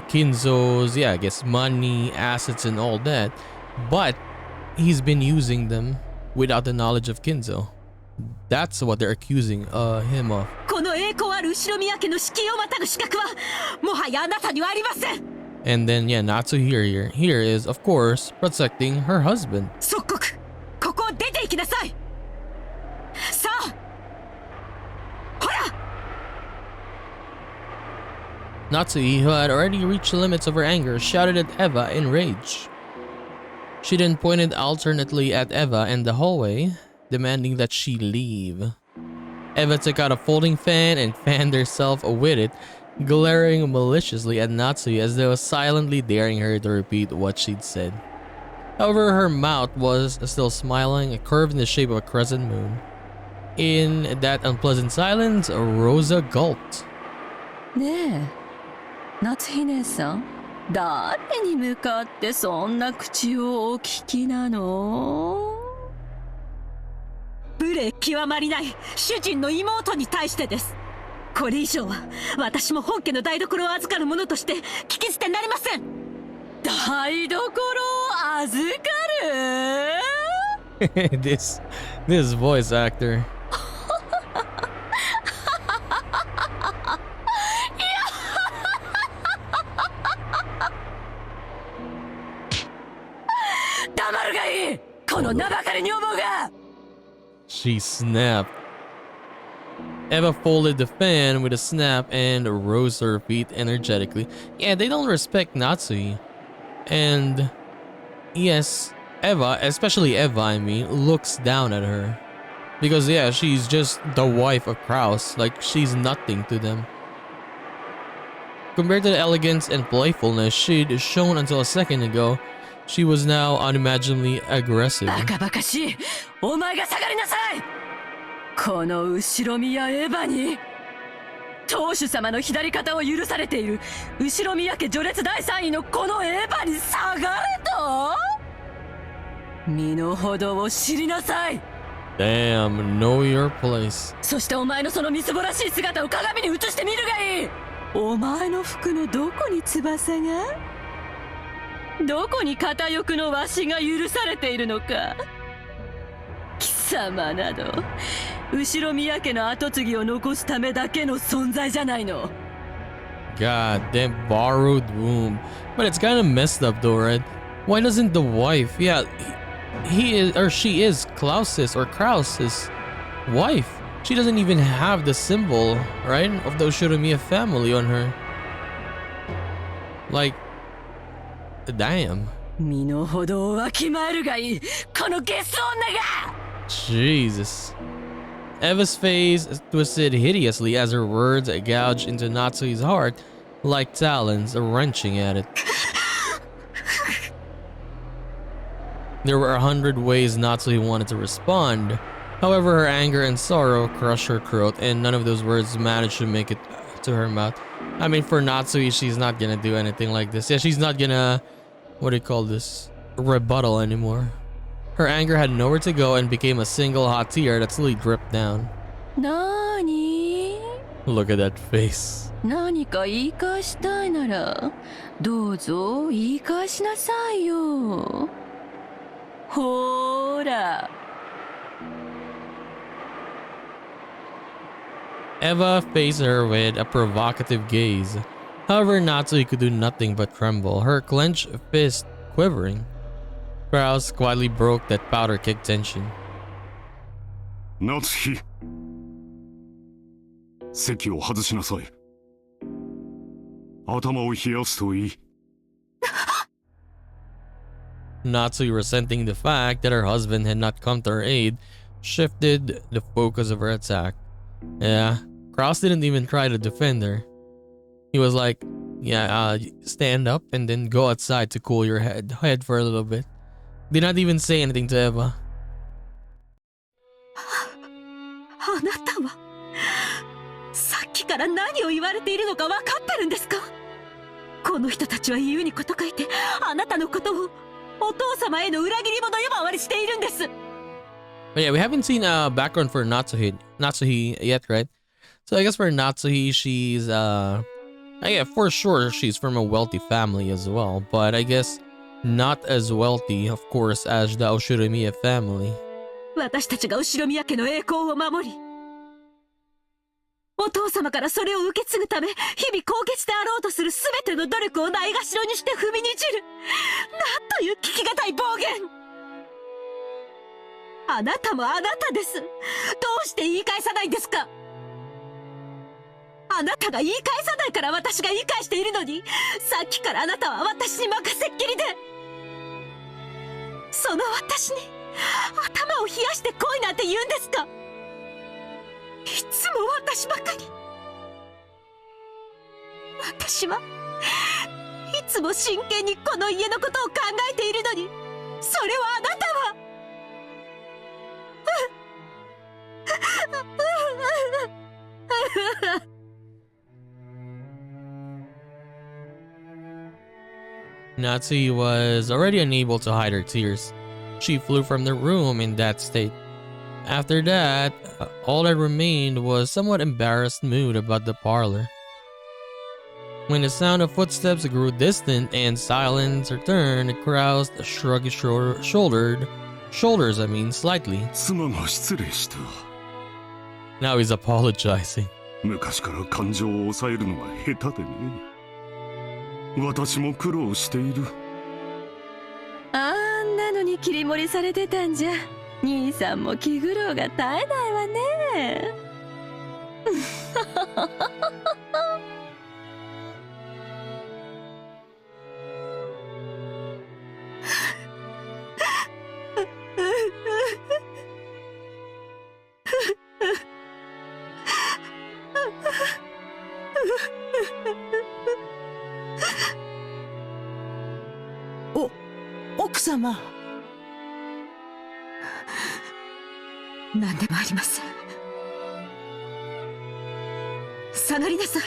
Kinzo's, yeah, I guess money, assets and all that. But he's been using them without the knowledge of Kinzo. That's what they're accusing him of. この栄光ある後宮家の敷居をまたぐ資格はもはやあなたにはありません。 And then, yeah, Natsuhi here is, of course, protecting her husband. 即刻ここを出て行きなさい。さあ、ほら。 Natsuhi, who had already reached the limits of her anger, shouted at Eva in rage. She then pointed alternately at Eva and the hallway, demanding that she leave. Eva took out a folding fan and fanned herself with it, glaring maliciously at Natsuhi as though silently daring her to repeat what she'd said. However, her mouth was still smiling, a curve in the shape of a crescent moon. In that unpleasant silence, Rosa gulped. ねえ、夏日姉さん、誰に向かってそんな口をお聞きなの？無礼極まりない主人の妹に対してです。これ以上は私も本家の台所を預かる者として聞き捨てなりません。台所を預かる？this voice actor. 黙るがいい、この名ばかり女房が。 She snapped. Eva folded the fan with a snap and rose to her feet energetically. Yeah, they don't respect Natsuhi. And yes, Eva, especially Eva, I mean, looks down at her. Because yeah, she's just the wife of Kraus. Like, she's nothing to them. Compared to the elegance and playfulness she'd shown until a second ago, she was now unimaginably aggressive. バカバカしい、お前が下がりなさい。この後宮エヴァに当主様の左肩を許されている後宮家序列第3位のこのエヴァに下がれと？身の程を知りなさい。 Damn, know your place. そしてお前のそのみすぼらしい姿を鏡に映してみるがいい。お前の服のどこに翼が？どこに片翼のわしが許されているのか。様など後ろ宮家の跡継ぎを残すためだけの存在じゃないの。 God damn borrowed womb. But it's kind of messed up though, right? Why doesn't the wife? Yeah, he is or she is Klaus's or Kraus's wife. She doesn't even have the symbol, right, of the Ushiromiya family on her. Like, damn. 身の程をわきまえるがいい、このゲス女が。 Jesus. Eva's face twisted hideously as her words gouged into Natsuhi's heart like talons wrenching at it. There were 100 ways Natsuhi wanted to respond. However, her anger and sorrow crushed her throat, and none of those words managed to make it to her mouth. I mean, for Natsuhi, she's not gonna do anything like this. Yeah, she's not gonna, what do you call this, rebuttal anymore. Her anger had nowhere to go and became a single hot tear that slowly dripped down. なに？ Look at that face. 何か言い返したいならどうぞ言い返しなさいよ。ほーら。 Eva faced her with a provocative gaze. However, Natsuhi could do nothing but tremble, her clenched fist quivering. Kraus quietly broke that powder-kick tension. 夏日、席を外しなさい。頭を冷やすといい。Natsuhi, resenting the fact that her husband had not come to her aid, shifted the focus of her attack. Yeah, Kraus didn't even try to defend her. He was like, yeah, stand up and then go outside to cool your head for a little bit. Did not even say anything to Eva. あなたはさっきから何を言われているのか分かってるんですか？この人たちは言うにこと書いてあなたのことをお父様への裏切り者呼ばわりしているんです。 But yeah, we haven't seen a background for Natsuhi yet, right? So I guess for Natsuhi, she's yeah, for sure she's from a wealthy family as well, but I guess not as wealthy, of course, as the Ushiromiya family. 私たちが後宮家の栄光を守り、お父様からそれを受け継ぐため日々高潔であろうとする全ての努力をないがしろにして踏みにじる、なんという聞きがたい暴言。あなたもあなたです。どうして言い返さないんですか？あなたが言い返さないから私が言い返しているのに、さっきからあなたは私に任せっきりで、その私に頭を冷やして来いなんて言うんですか？いつも私ばかり。私はいつも真剣にこの家のことを考えているのに、それをあなたはNatsuhi was already unable to hide her tears. She flew from the room in that state. After that, all that remained was somewhat embarrassed mood about the parlor. When the sound of footsteps grew distant and silence returned, Kraus shrugged his shoulders slightly. 妻が失礼した。 Now he's apologizing. 昔から感情を抑えるのは下手でね。私も苦労している。あんなのに切り盛りされてたんじゃ、兄さんも気苦労が絶えないわね。奥様。何でもありません。下がりなさい。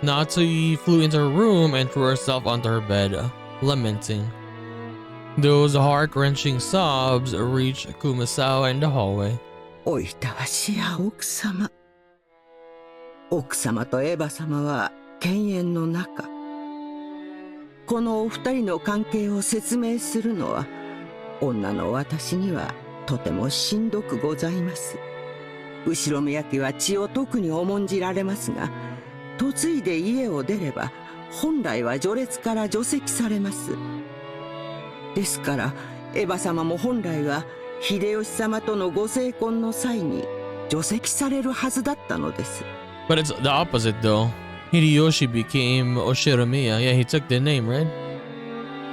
Natsuhi flew into her room and threw herself onto her bed, lamenting. Those heart-wrenching sobs reached Kumasawa in the hallway. おいたわしや奥様。奥様とエヴァ様は犬猿の仲。このお二人の関係を説明するのは女の私にはとてもしんどくございます。後宮家は血を特に重んじられますが、嫁いで家を出れば本来は序列から除籍されます。ですからエヴァ様も本来は秀吉様とのご成婚の際に除籍されるはずだったのです。 But it's the opposite though. Hideyoshi became Ushiromiya. Yeah, he took the name, right?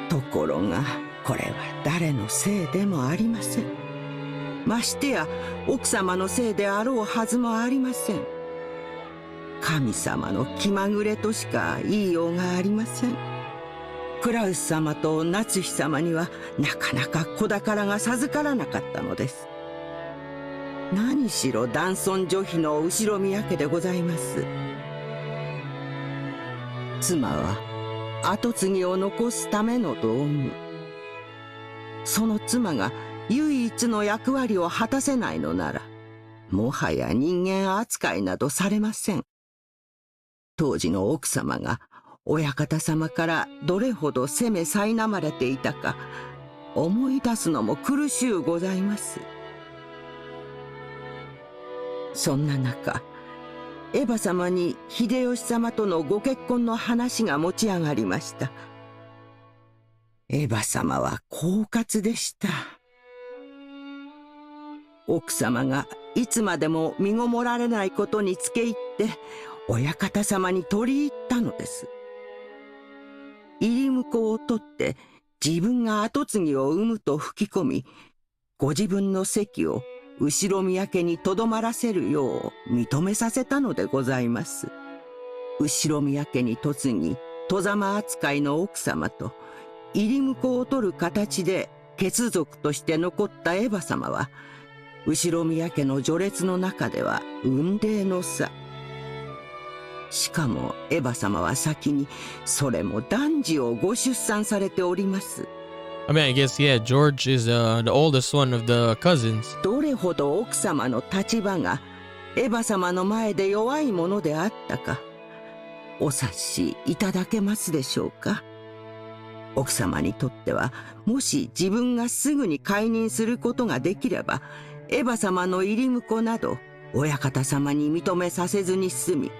ところがこれは誰のせいでもありません。ましてや奥様のせいであろうはずもありません。神様の気まぐれとしか言いようがありません。クラウス様と夏日様にはなかなか子宝が授からなかったのです。何しろ男尊女卑の後宮家でございます。妻は跡継ぎを残すための道具。その妻が唯一の役割を果たせないのなら、もはや人間扱いなどされません。当時の奥様が親方様からどれほど責め苛まれていたか思い出すのも苦しゅうございます。そんな中、エヴァ様に秀吉様とのご結婚の話が持ち上がりました。エヴァ様は狡猾でした。奥様がいつまでも身ごもられないことにつけ入って親方様に取り入ったのです。入り婿を取って自分が跡継ぎを産むと吹き込み、ご自分の席を後宮家にとどまらせるよう認めさせたのでございます。後宮家に嫁ぎ外様扱いの奥様と入り婿を取る形で血族として残ったエヴァ様は後宮家の序列の中では雲泥の差。しかもエヴァ様は先にそれも男児をご出産されております。I mean, I guess, yeah, George is the oldest one of the cousins. どれほど奥様の立場がエヴァ様の前で弱いものであったか、お察しいただけますでしょうか。奥様にとっては、もし自分がすぐに解任することができれば、エヴァ様の入り婿など親方様に認めさせずに済み、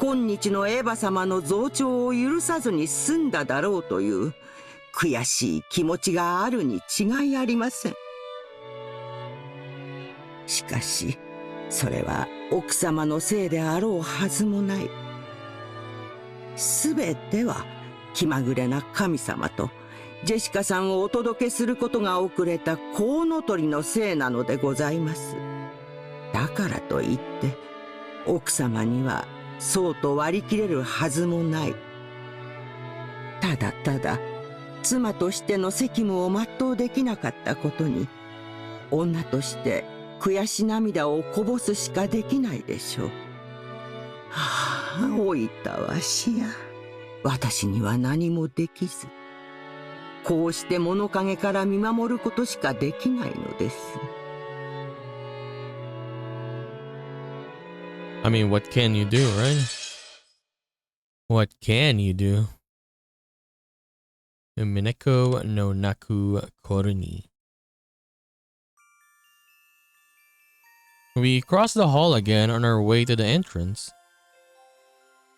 今日のエヴァ様の増長を許さずに済んだだろうという悔しい気持ちがあるに違いありません。しかしそれは奥様のせいであろうはずもない。すべては気まぐれな神様とジェシカさんをお届けすることが遅れたコウノトリのせいなのでございます。だからといって奥様にはそうと割り切れるはずもない。ただただ妻としての責務を全うできなかったことに、女として悔し涙をこぼすしかできないでしょう。はあ、老いたわしや。私には何もできず、こうして物陰から見守ることしかできないのです。I mean, what can you do, right? What can you do? Umineko no naku koruni. We crossed the hall again on our way to the entrance.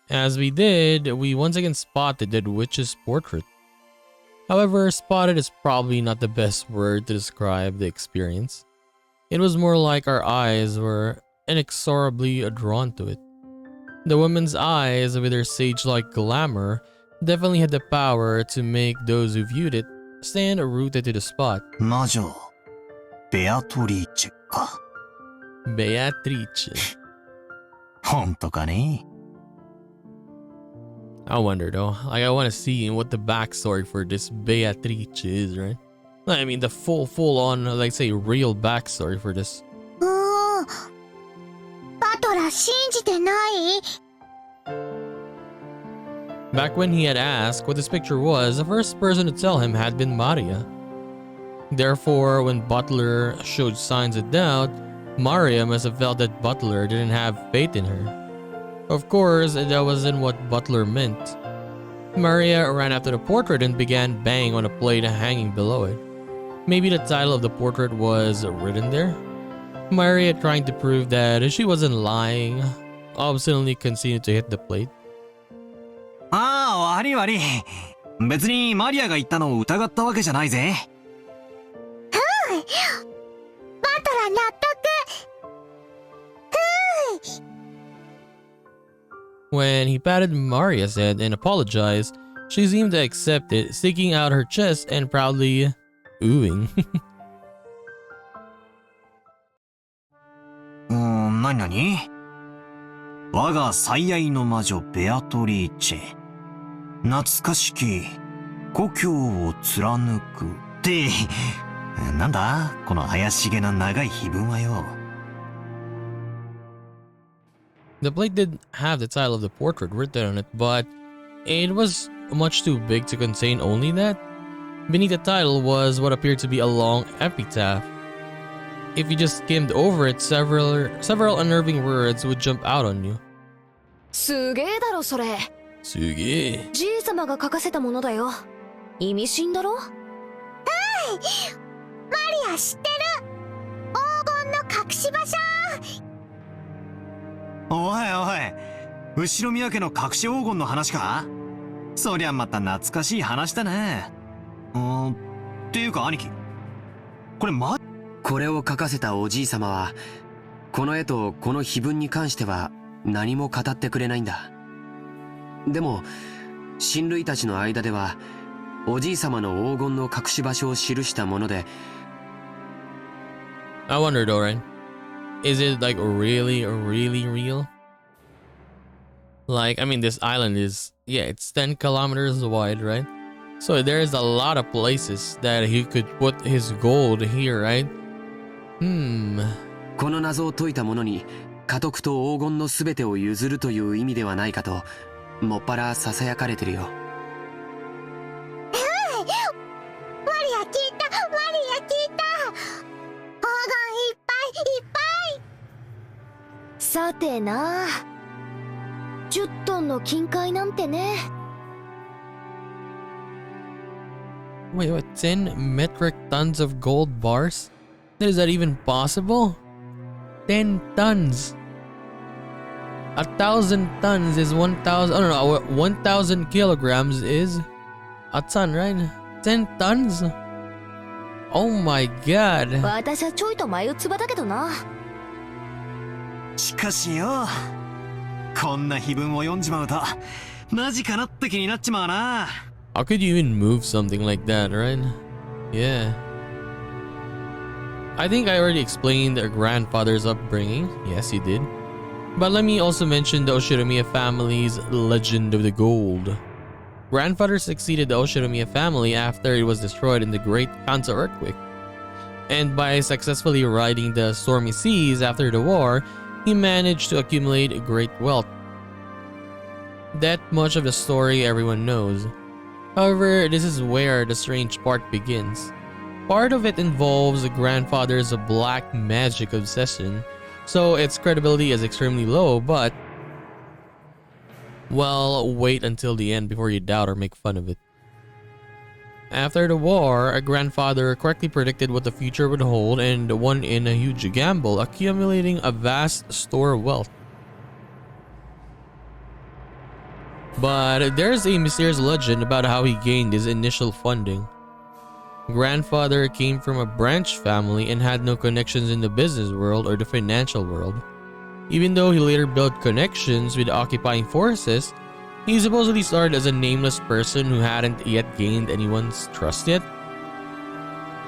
As we did, we once again spotted the witch's portrait. However, spotted is probably not the best word to describe the experience. It was more like our eyes were inexorably drawn to it. The woman's eyes, with their sage-like glamour, definitely had the power to make those who viewed it stand rooted to the spot. 魔女ベアトリーチェか。Beatrice. 本当かね。I wonder though, like I want to see what the backstory for this Beatrice is, right? I mean the full on, like say real backstory for this. バトラ信じてない？ Back when he had asked what this picture was, the first person to tell him had been Maria. Therefore, when Butler showed signs of doubt, Maria must have felt that Butler didn't have faith in her. Of course, that wasn't what butler meant. Maria ran after the portrait and began banging on a plate hanging below it. Maybe the title of the portrait was written there? Maria, trying to prove that she wasn't lying, obstinately continued to hit the plate. ああ、悪い悪い。別にマリアが言ったのを疑ったわけじゃないぜ。バトラ納得。When he patted Maria's head and apologized, she seemed to accept it, sticking out her chest and proudly oohing. なになに？我が最愛の魔女ベアトリーチェ。懐かしき故郷を貫く。って、なんだこの怪しげな長い碑文はよ。The plate did have the title of the portrait written on it, but it was much too big to contain only that. Beneath the title was what appeared to be a long epitaph. If you just skimmed over it, several unnerving words would jump out on you. すげえだろそれ。すげえ。じいさまが書かせたものだよ。意味深だろ？マリア知ってる。黄金の隠し場所。おいおい、後宮家の隠し黄金の話か？そりゃまた懐かしい話だね。っていうか兄貴、これこれを書かせたおじいさまは、この絵とこの碑文に関しては何も語ってくれないんだ。でも親類たちの間では、おじいさまの黄金の隠し場所を記したもので。 I wondered, Oren, is it like really real? Like, I mean, this island is, yeah, it's 10 kilometers wide, right? So there's a lot of places that he could put his gold here, right? この謎を解いた者に家督と黄金のすべてを譲るという意味ではないかと、もっぱらささやかれてるよ。マリア聞いた、マリア聞いた。黄金いっぱいいっぱい。さてな、10トンの金塊なんてね。Wait, what? 10 metric tons of gold bars? Is that even possible? 10 tons. 1,000 tons is 1,000. I don't know. 1,000 kilograms is a ton, right? 10 tons? Oh my god. 私はちょいと眉唾だけどな。しかしよ、こんな碑文を読んじまうとマジかなって気になっちまうな。How could you even move something like that, right? Yeah. I think I already explained their grandfather's upbringing. Yes, you did. But let me also mention the Ushiromiya family's legend of the gold. Grandfather succeeded the Ushiromiya family after it was destroyed in the Great Kinzo earthquake. And by successfully riding the stormy seas after the war, he managed to accumulate great wealth. That much of the story everyone knows. However, this is where the strange part begins. Part of it involves the grandfather's black magic obsession, so its credibility is extremely low, but... well, wait until the end before you doubt or make fun of it. After the war, a grandfather correctly predicted what the future would hold and won in a huge gamble, accumulating a vast store of wealth. But there's a mysterious legend about how he gained his initial funding. Grandfather came from a branch family and had no connections in the business world or the financial world. Even though he later built connections with occupying forces, he supposedly started as a nameless person who hadn't yet gained anyone's trust yet.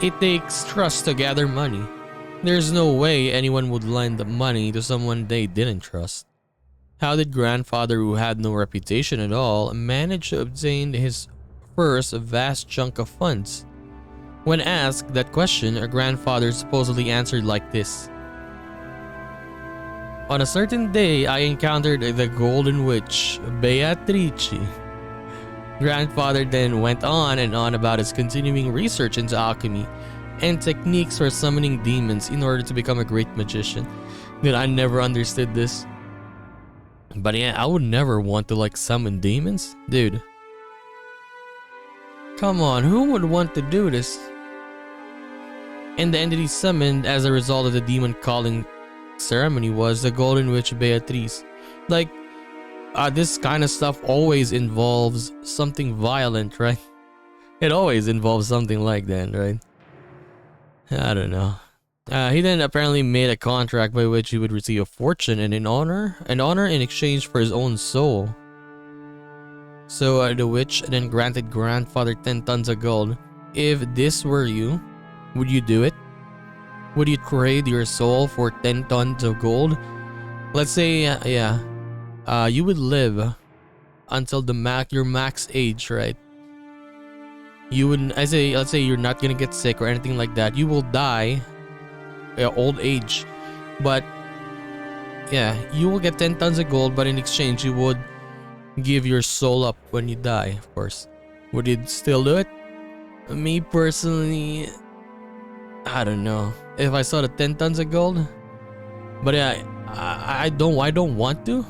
It takes trust to gather money. There's no way anyone would lend money to someone they didn't trust. How did grandfather, who had no reputation at all, manage to obtain his first vast chunk of funds? When asked that question, her grandfather supposedly answered like this. On a certain day, I encountered the Golden Witch, Beatrice. Grandfather then went on and on about his continuing research into alchemy and techniques for summoning demons in order to become a great magician. Dude, I never understood this. But yeah, I would never want to like summon demons. Dude. Come on, who would want to do this? And the entity summoned as a result of the demon calling ceremony was the Golden Witch Beatrice. Like, this kind of stuff always involves something violent, right? It always involves something like that, right? I don't know. He then apparently made a contract by which he would receive a fortune and an honor in exchange for his own soul. So the witch then granted grandfather 10 tons of gold. If this were you, would you do it? Would you trade your soul for 10 tons of gold? Let's say, you would live until your max age, right? You wouldn't, let's say you're not gonna get sick or anything like that. You will die old age. But yeah, you will get 10 tons of gold, but in exchange you would give your soul up when you die, of course. Would you still do it? Me personally, I don't know. If I saw the 10 tons of gold. But yeah, I don't want to.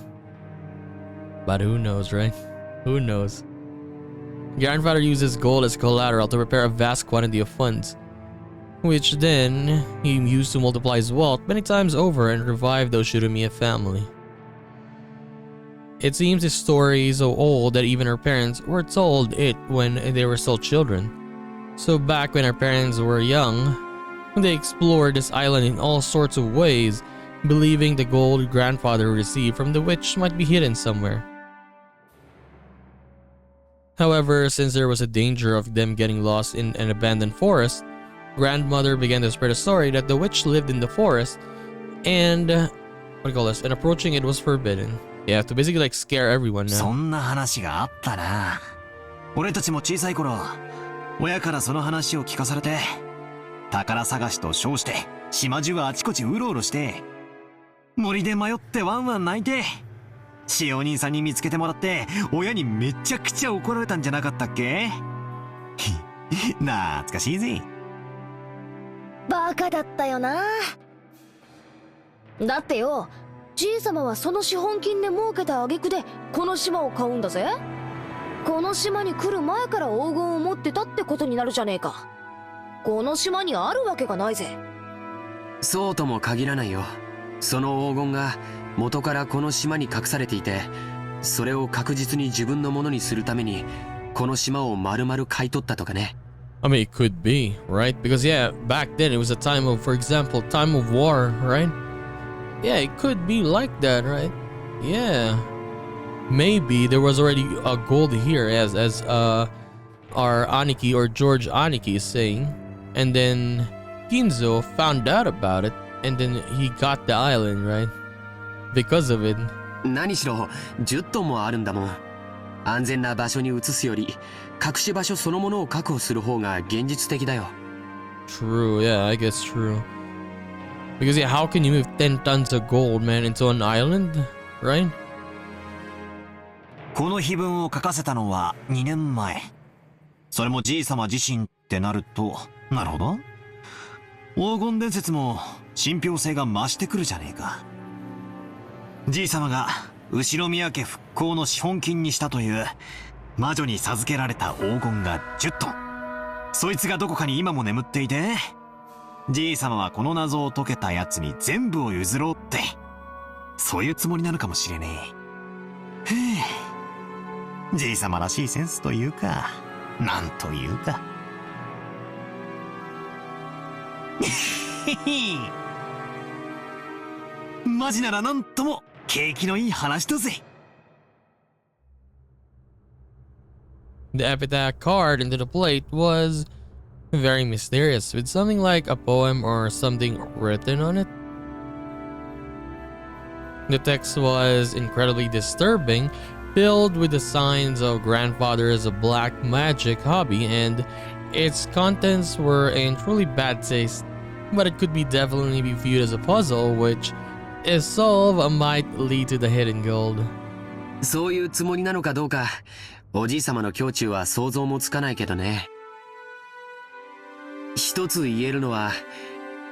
But who knows, right? Who knows? Grandfather uses gold as collateral to prepare a vast quantity of funds, which then he used to multiply his wealth many times over and revive the Ushiromiya family. It seems his story is so old that even her parents were told it when they were still children. So back when our parents were young, they explored this island in all sorts of ways, believing the gold grandfather received from the witch might be hidden somewhere. However, since there was a danger of them getting lost in an abandoned forest, grandmother began to spread a story that the witch lived in the forest and and approaching it was forbidden. Yeah, to basically like scare everyone now. そんな話があったな。俺たちも小さい頃、親からその話を聞かされて、宝探しと称して島中はあちこちうろうろして、森で迷ってワンワン泣いて、しお兄さんに見つけてもらって、親にめちゃくちゃ怒られたんじゃなかったっけ？懐かしいぜ。バカだったよな。だってよ、じいさまはその資本金で儲けた挙句でこの島を買うんだぜ。この島に来る前から黄金を持ってたってことになるじゃねえか。この島にあるわけがないぜ。そうとも限らないよ。その黄金が元からこの島に隠されていて、それを確実に自分のものにするためにこの島を丸々買い取ったとかね。I mean, it could be, right? Because yeah, back then it was a time of, for example, time of war, right? Yeah, it could be like that, right? Yeah. Maybe there was already a gold here, as our Aniki or George Aniki is saying, and then Kinzo found out about it, and then he got the island, right? Because of it. 何しろ10トンもあるんだもん。安全な場所に移すより隠し場所そのものを確保する方が現実的だよ。True, yeah, I guess true. Because yeah, how can you move 10 tons of gold, man, into an island, right? この碑文を書かせたのは2年前。それもじいさま自身ってなると、なるほど。黄金伝説も信憑性が増してくるじゃねえか。じいさまが後宮家復興の資本金にしたという魔女に授けられた黄金が10トン。そいつがどこかに今も眠っていて、じいさまはこの謎を解けたやつに全部を譲ろうって、そういうつもりなのかもしれねえ。へえ、じいさまらしいセンスというか、なんというか。マジならなんとも景気のいい話だぜ。The epitaph carved into the plate was very mysterious, with something like a poem or something written on it. The text was incredibly disturbing, filled with the signs of grandfather's black magic hobby, and its contents were in truly bad taste. But it could definitely be viewed as a puzzle, which, if solved, might lead to the hidden gold. そういうつもりなのかどうか、おじいさまの胸中は想像もつかないけどね。一つ言えるのは、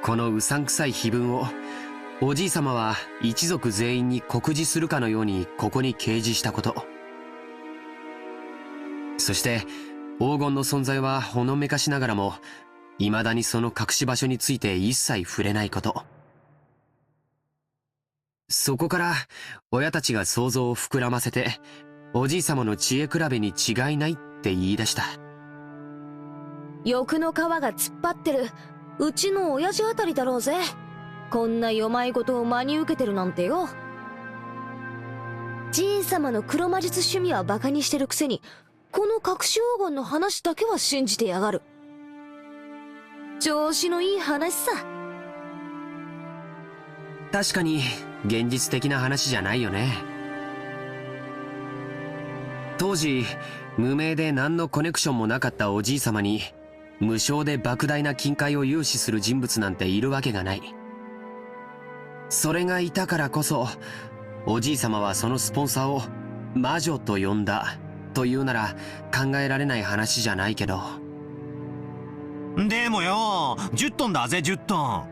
このうさんくさい碑文をおじい様は一族全員に告示するかのようにここに掲示したこと。そして黄金の存在はほのめかしながらも、未だにその隠し場所について一切触れないこと。そこから親たちが想像を膨らませて、おじい様の知恵比べに違いないって言い出した。欲の皮が突っ張ってるうちの親父あたりだろうぜ。こんな世まい事を真に受けてるなんてよ。じい様の黒魔術趣味はバカにしてるくせに、この隠し黄金の話だけは信じてやがる。調子のいい話さ。確かに現実的な話じゃないよね。当時無名で何のコネクションもなかったおじい様に無償で莫大な金塊を融資する人物なんているわけがない。それがいたからこそ、おじい様はそのスポンサーを魔女と呼んだというなら考えられない話じゃないけど。でもよ、10トンだぜ、10トン。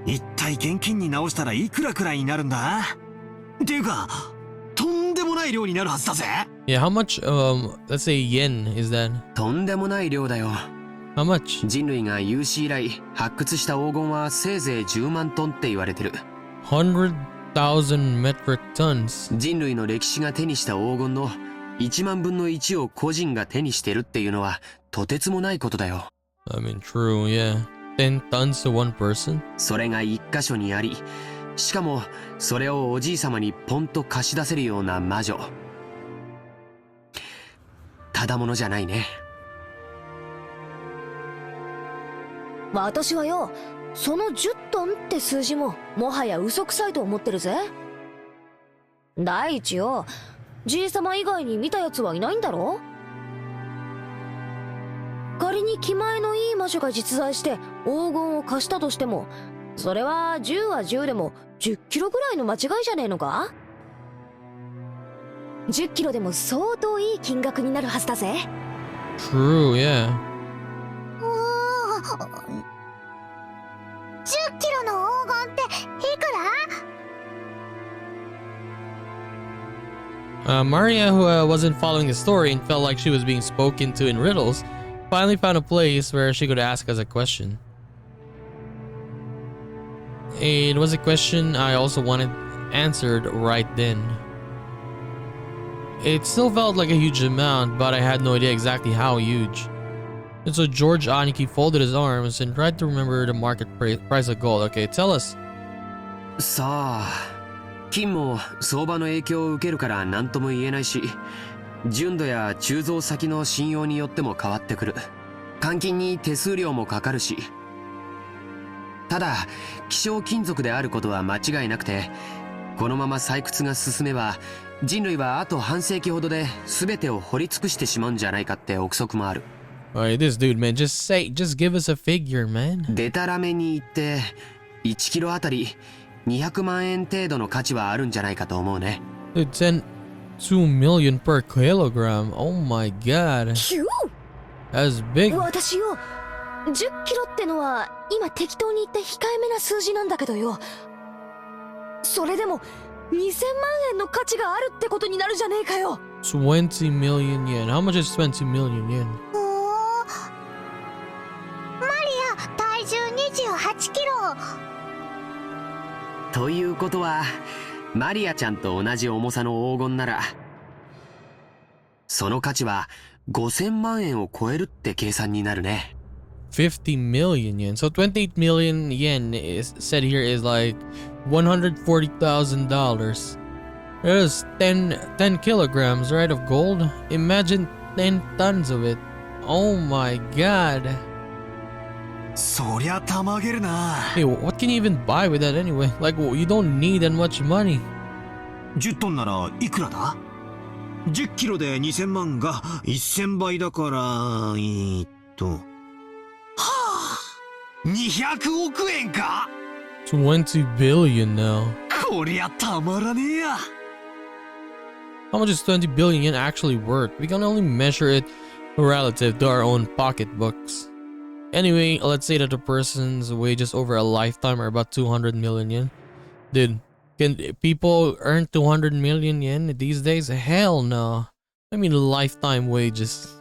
一体現金に直したらいくらくらいになるんだ？っていうか、とんでもない量になるはずだぜ。Yeah, how much, let's say yen is that? とんでもない量だよ。How much? 人類が有史以来発掘した黄金はせいぜい10万トンって言われてる。100,000 metric tons. 人類の歴史が手にした黄金の1万分の1を個人が手にしてるっていうのはとてつもないことだよ。I mean, true, yeah. 10 tons to one person? それが一箇所にあり、しかもそれをおじい様にポンと貸し出せるような魔女。ただものじゃないね。私はよ、その10トンって数字ももはや嘘くさいと思ってるぜ。第一よ、じい様以外に見たやつはいないんだろ。仮に気前のいい魔女が実在して黄金を貸したとしても、それは10は10でも10キロぐらいの間違いじゃねえのか。10キロでも相当いい金額になるはずだぜ。 True, yeah. 10キロの黄金っていくら？ Maria, who wasn't following the story and felt like she was being spoken to in riddles, finally found a place where she could ask us a question. It was a question I also wanted answered right then. It still felt like a huge amount, but I had no idea exactly how huge. And so George Aniki folded his arms and tried to remember the market price of gold. Okay, tell us. さあ、金も相場の影響を受けるから何とも言えないし、純度や鋳造先の信用によっても変わってくる。換金に手数料もかかるし。ただ希少金属であることは間違いなくて、このまま採掘が進めば人類はあと半世紀ほどで全てを掘り尽くしてしまうんじゃないかって憶測もある。Alright, this dude, man, just give us a figure, man. デタラメに言って1キロあたり200万円程度の価値はあるんじゃないかと思うね。Dude, 2 million per kilogram. Oh my god. That's big. 私よ、10キロってのは今適当に言った控えめな数字なんだけどよ、それでも2000万円の価値があるってことになるじゃねえかよ。20 million yen. How much is 20 million yen? マリア、体重28キロ。ということはマリアちゃんと同じ重さの黄金なら、その価値は5000万円を超えるって計算になるね。50 million yen. So 28 million yen is said here is like $140,000. There's 10 kilograms, right, of gold. Imagine 10 tons of it. Oh my god. そりゃたまげるな。 Hey, what can you even buy with that anyway? Like, you don't need that much money. 10トンならいくらだ？ 10 キロで2000万が1000倍だから、はあ、200億円か？ 20 billion now. こりゃたまらねえや。 How much is 20 billion yen actually worth? We can only measure it relative to our own pocketbooks. Anyway, let's say that the person's wages over a lifetime are about 200 million yen. Dude, can people earn 200 million yen these days? Hell no. I mean lifetime wages.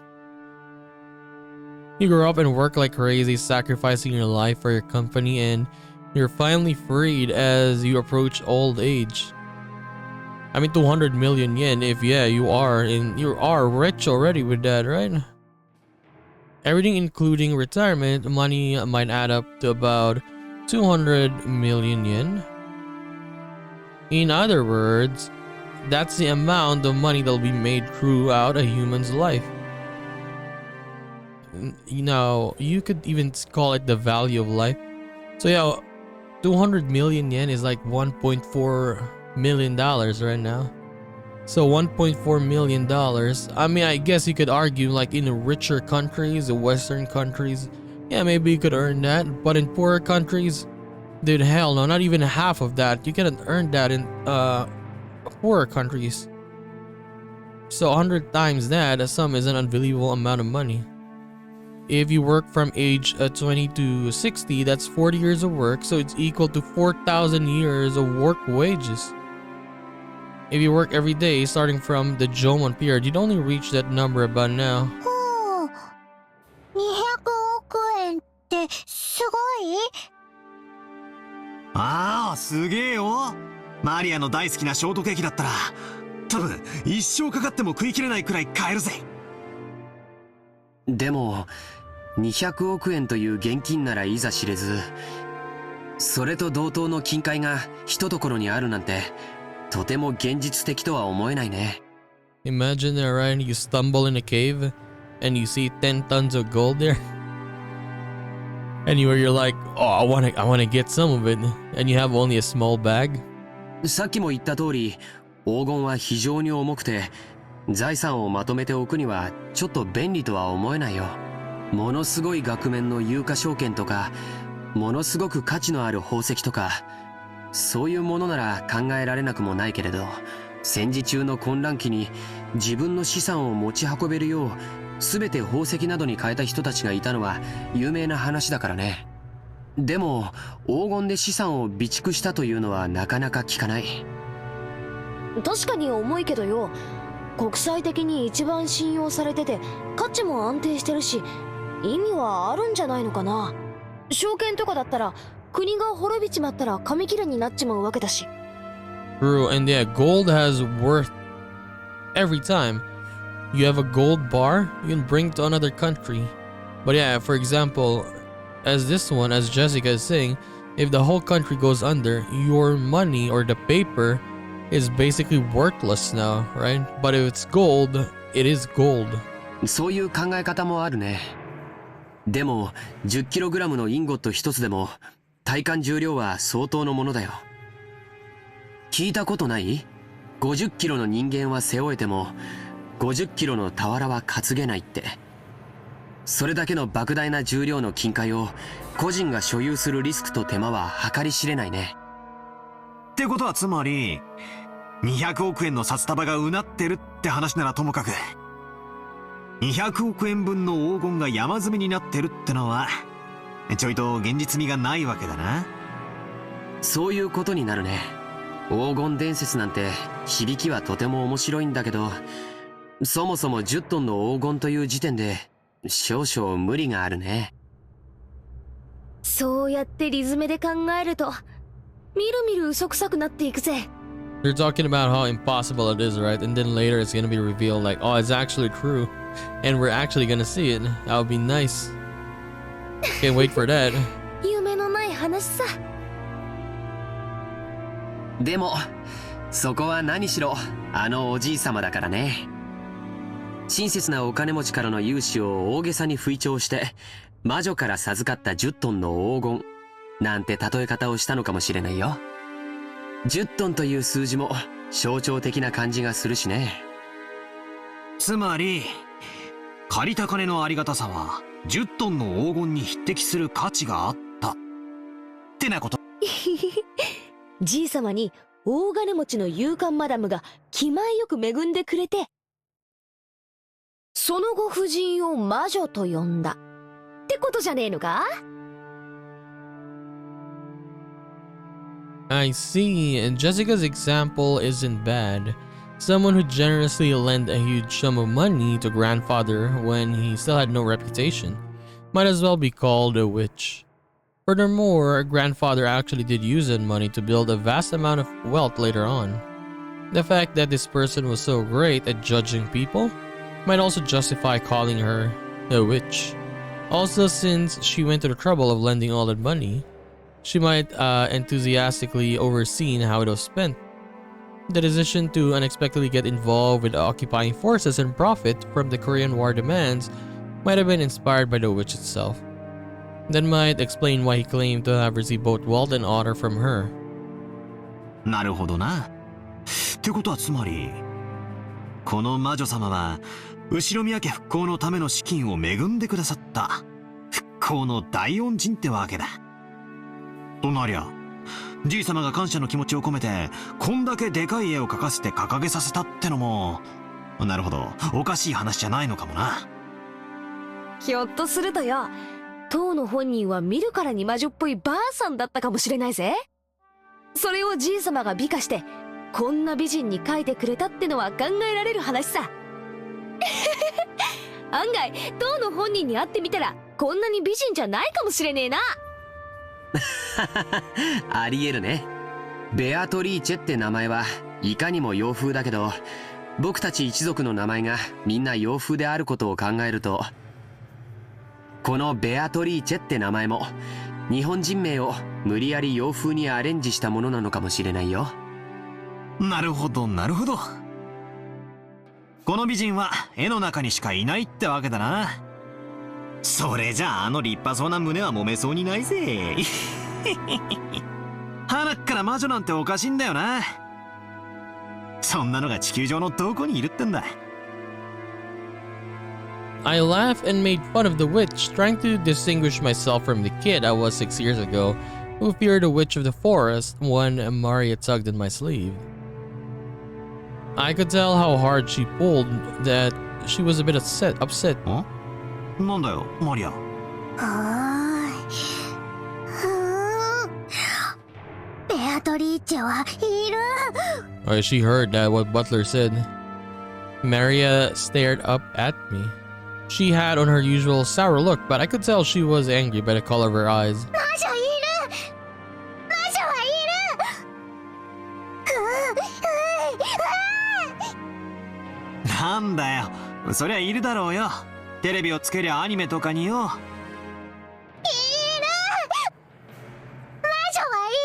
You grow up and work like crazy, sacrificing your life for your company, and you're finally freed as you approach old age. I mean 200 million yen if you are rich already with that, right? Everything including retirement money might add up to about 200 million yen. In other words, that's the amount of money that'll be made throughout a human's life. You know, you could even call it the value of life. So yeah, 200 million yen is like 1.4 million dollars right now. So 1.4 million dollars. I mean, I guess you could argue like in the richer countries, the Western countries, yeah, maybe you could earn that. But in poorer countries, dude, hell no, not even half of that. You couldn't earn that in poorer countries. So 100 times that sum is an unbelievable amount of money. If you work from age 20 to 60, that's 40 years of work, so it's equal to 4,000 years of work wages. If you work every day starting from the Jomon period, you'd only reach that number about now. 200億円ってすごい？ああ、すげえよ。マリアの大好きなショートケーキだったら、多分一生かかっても食い切れないくらい買えるぜ。でも200億円という現金ならいざ知れず、それと同等の金塊がひとところにあるなんてとても現実的とは思えないね。Imagine that, right? You stumble in a cave and you see 10 tons of gold there. And you're like, oh, I wanna get some of it. And you have only a small bag. さっきも言った通り、黄金は非常に重くて、財産をまとめておくにはちょっと便利とは思えないよ。ものすごい額面の有価証券とか、ものすごく価値のある宝石とか、そういうものなら考えられなくもないけれど、戦時中の混乱期に自分の資産を持ち運べるよう全て宝石などに変えた人たちがいたのは有名な話だからね。でも黄金で資産を備蓄したというのはなかなか聞かない。確かに重いけどよ、国際的に一番信用されてて価値も安定してるし、意味はあるんじゃないのかな。証券とかだったら国が滅びちまったら紙切れになっちまうわけだし。 True, and yeah, gold has worth every time. You have a gold bar, you can bring it to another country. But yeah, for example, as this one, as Jessica is saying, if the whole country goes under, your money or the paper is basically worthless now, right? But if it's gold, it is gold. そういう考え方もあるね。でも 10kg のインゴット一つでも体感重量は相当のものだよ。聞いたことない？ 50kg の人間は背負えても 50kg の俵は担げないって。それだけの莫大な重量の金塊を個人が所有するリスクと手間は計り知れないね。ってことはつまり200億円の札束がうなってるって話ならともかく、200億円分の黄金が山積みになってるってのはちょいと現実味がないわけだな。そういうことになるね。黄金伝説なんて響きはとても面白いんだけど、そもそも10トンの黄金という時点で少々無理があるね。そうやってリズムで考えるとみるみる嘘くさくなっていくぜ。 They're talking about how impossible it is, right? And then later it's gonna be revealed like, oh, it's actually true. And we're actually gonna see it. That would be nice. Can't wait for that. 夢のない話さ。でもそこは何しろあのおじいさまだからね。親切なお金持ちからの融資を大げさに吹聴して魔女から授かった10トンの黄金なんて例え方をしたのかもしれないよ。10トンという数字も象徴的な感じがするしね。つまり借りた金のありがたさは10トンの黄金に匹敵する価値があったってなこと。じいさまに大金持ちの勇敢マダムが気前よく恵んでくれて、そのご婦人を魔女と呼んだってこことじゃねえのか？ I see, and Jessica's example isn't bad. Someone who generously lent a huge sum of money to grandfather when he still had no reputation might as well be called a witch. Furthermore, grandfather actually did use that money to build a vast amount of wealth later on. The fact that this person was so great at judging people might also justify calling her a witch. Also, since she went to the trouble of lending all that money, she might enthusiastically overseen how it was spent. The decision to unexpectedly get involved with occupying forces and profit from the Korean War demands might have been inspired by the witch itself. That might explain why he claimed to have received both wealth and honor from her. なるほどな。ってことはつまり、この魔女様は後宮家復興のための資金を恵んでくださった復興の大恩人ってわけだ。となりゃ、じい様が感謝の気持ちを込めてこんだけでかい絵を描かせて掲げさせたってのも、なるほど、おかしい話じゃないのかもな。ひょっとするとよ、当の本人は見るからに魔女っぽいばあさんだったかもしれないぜ。それをじい様が美化してこんな美人に描いてくれたってのは考えられる話さ。案外当の本人に会ってみたらこんなに美人じゃないかもしれねえな。ありえるね。ベアトリーチェって名前はいかにも洋風だけど、僕たち一族の名前がみんな洋風であることを考えると、このベアトリーチェって名前も日本人名を無理やり洋風にアレンジしたものなのかもしれないよ。なるほどなるほど。この美人は絵の中にしかいないってわけだな。それじゃあの立派そうな胸は揉めそうにないぜ。鼻っから魔女なんておかしいんだよな。そんなのが地球上のどこにいるってんだ。I laughed and made fun of the witch, trying to distinguish myself from the kid I was 6 years ago, who feared the witch of the forest when Maria tugged at my sleeve. I could tell how hard she pulled that she was a bit upset. なんだよ、マリア。ベアトリーチェはいる。She heard that what Butler said. Maria stared up at me. She had on her usual sour look, but I could tell she was angry by the color of her eyes. 魔女いる。魔女はいる。なんだよ、そりゃいるだろうよ。テレビをつけりゃアニメとかによ。いる。魔女はいる。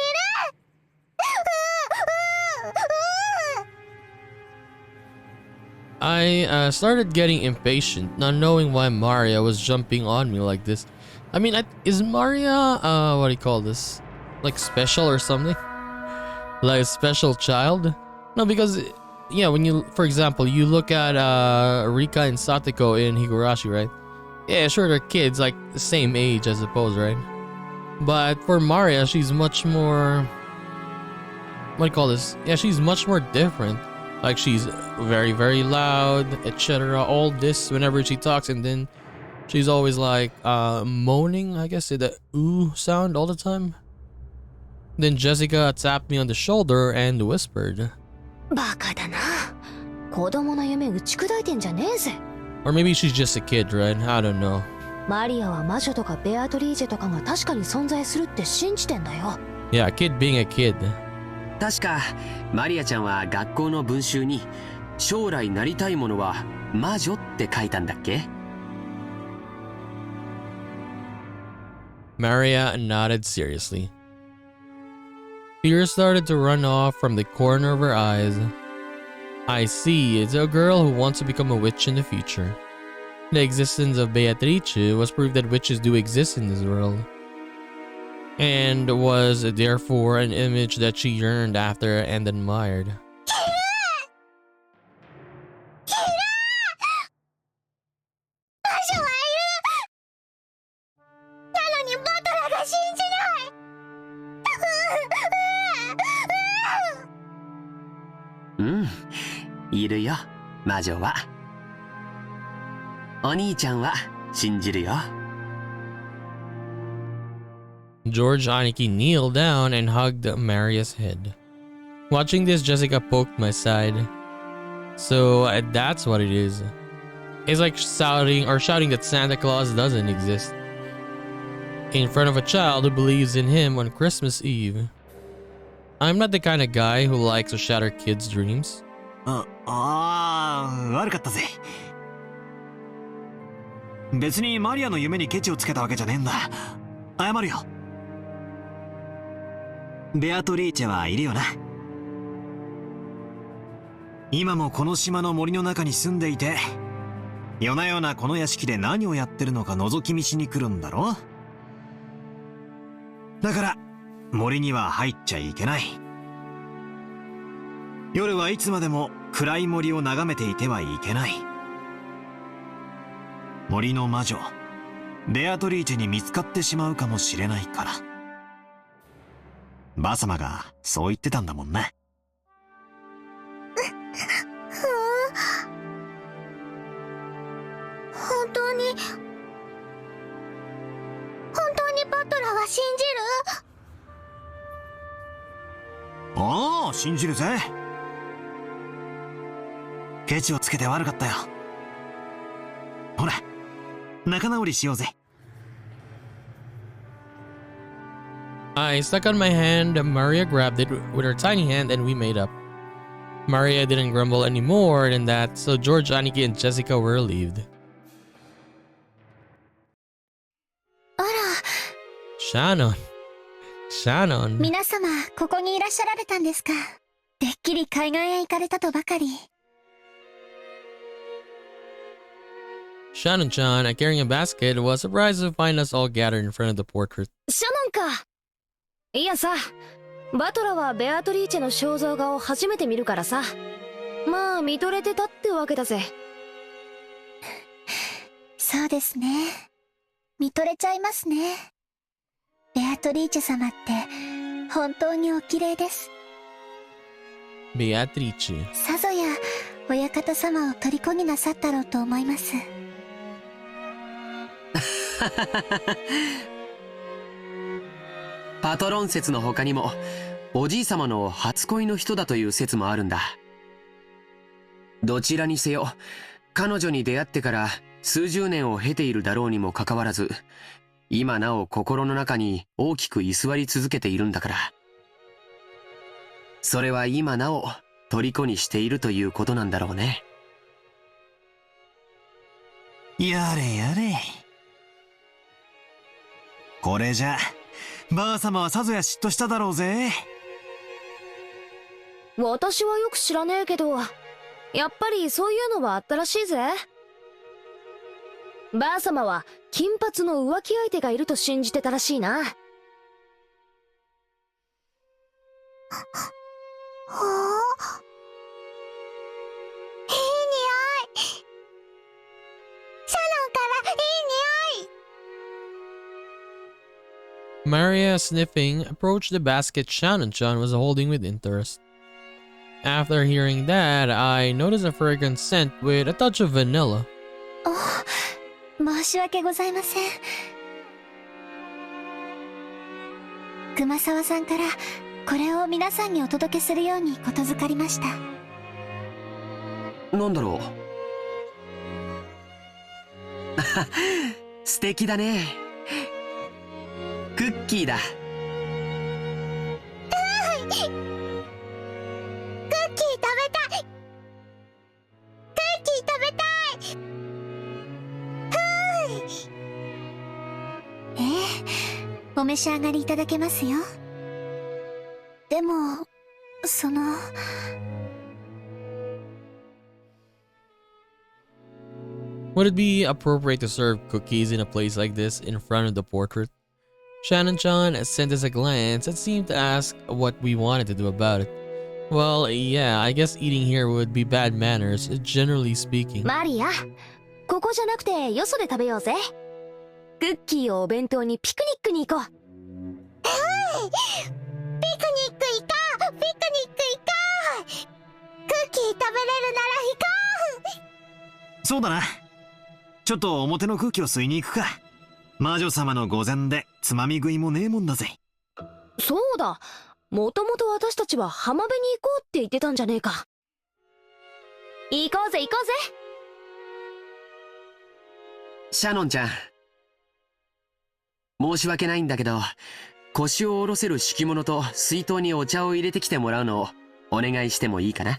I started getting impatient, not knowing why Maria was jumping on me like this. I mean, is Maria, what do you call this? Like special or something? Like a special child? No, because, yeah, when you, for example, you look at Rika and Satoko in Higurashi, right? Yeah, sure, they're kids, like the same age, I suppose, right? But for Maria, she's much more, what do you call this? Yeah, she's much more different. Like she's very, very loud, etc. All this whenever she talks, and then she's always like moaning, I guess, the ooh sound all the time. Then Jessica tapped me on the shoulder and whispered. バカだな。子供の夢打ち砕いてんじゃねえぜ。 Or maybe she's just a kid, right? I don't know. マリアは魔女とかベアトリーチェとかが確かに存在するって信じてんだよ。Yeah, a kid being a kid. 確かマリアちゃんは学校の文集に将来なりたいものは魔女って書いたんだっけ？ Maria nodded seriously. Tears started to run off from the corner of her eyes. I see, it's a girl who wants to become a witch in the future. The existence of Beatrice was proof that witches do exist in this world, and was therefore an image that she yearned after and admired. Mm, いるよ、魔女は。お兄ちゃんは信じるよ。George Aniki kneeled down and hugged Maria's head. Watching this, Jessica poked my side. So that's what it is. It's like shouting that Santa Claus doesn't exist in front of a child who believes in him on Christmas Eve. I'm not the kind of guy who likes to shatter kids' dreams. 悪かったぜ。別にマリアの夢にケチをつけたわけじゃねえんだ。謝るよ。ベアトリーチェはいるよな。今もこの島の森の中に住んでいて、夜な夜なこの屋敷で何をやってるのか覗き見しに来るんだろ。だから森には入っちゃいけない。夜はいつまでも暗い森を眺めていてはいけない。森の魔女ベアトリーチェに見つかってしまうかもしれないから。ばあ様がそう言ってたんだもんな。本当にバトラーは信じる？おお、信じるぜ。ケチをつけて悪かったよ。ほら、仲直りしようぜ。I stuck on my hand, Maria grabbed it with her tiny hand, and we made up. Maria didn't grumble any more than that, so George, Aniki, and Jessica were relieved. あら、シャノン。皆様、ここにいらっしゃられたんですか。てっきり海岸へ行かれたとばかり。Shannon-chan, carrying a basket, was surprised to find us all gathered in front of the portrait. シャノンか。いやさ、バトラはベアトリーチェの肖像画を初めて見るからさ。まあ、見とれてたってわけだぜ。そうですね。見とれちゃいますね。ベアトリーチェ様って本当にお綺麗です。Beatrice. さぞや親方様を虜になさったろうと思います。パトロン説の他にもおじい様の初恋の人だという説もあるんだ。どちらにせよ彼女に出会ってから数十年を経ているだろうにもかかわらず、今なお心の中に大きく居座り続けているんだから、それは今なお虜にしているということなんだろうね。やれやれ。これじゃばあ様はさぞや嫉妬しただろうぜ。私はよく知らねえけど、やっぱりそういうのはあったらしいぜ。ばあ様は金髪の浮気相手がいると信じてたらしいな。ほう、いい匂い。シャノンからいい匂い。Maria, sniffing, approached the basket Shannon-chan was holding with interest. After hearing that, I noticed a fragrant scent with a touch of vanilla. 申し訳ございません。熊沢さんからこれを皆さんにお届けするようにことづかりました。なんだろう。素敵だね。クッキーだ。クッキー食べたい。クッキー食べたい。お召し上がりいただけますよ。でも、Would it be appropriate to serve cookies in a place like this in front of the portrait? Shannon-chan sent us a glance and seemed to ask what we wanted to do about it. Well, yeah, I guess eating here would be bad manners, generally speaking. マリア、ここじゃなくてよそで食べようぜ。クッキーをお弁当にピクニックに行こう。ピクニック行こう。ピクニック行こう。クッキー食べれるなら行こそうだな。ちょっと表の空気を吸いに行くか。魔女様の御前でつまみ食いもねえもんだぜ。そうだ、もともと私たちは浜辺に行こうって言ってたんじゃねえか。行こうぜ行こうぜ。シャノンちゃん、申し訳ないんだけど、腰を下ろせる敷物と水筒にお茶を入れてきてもらうのをお願いしてもいいかな。は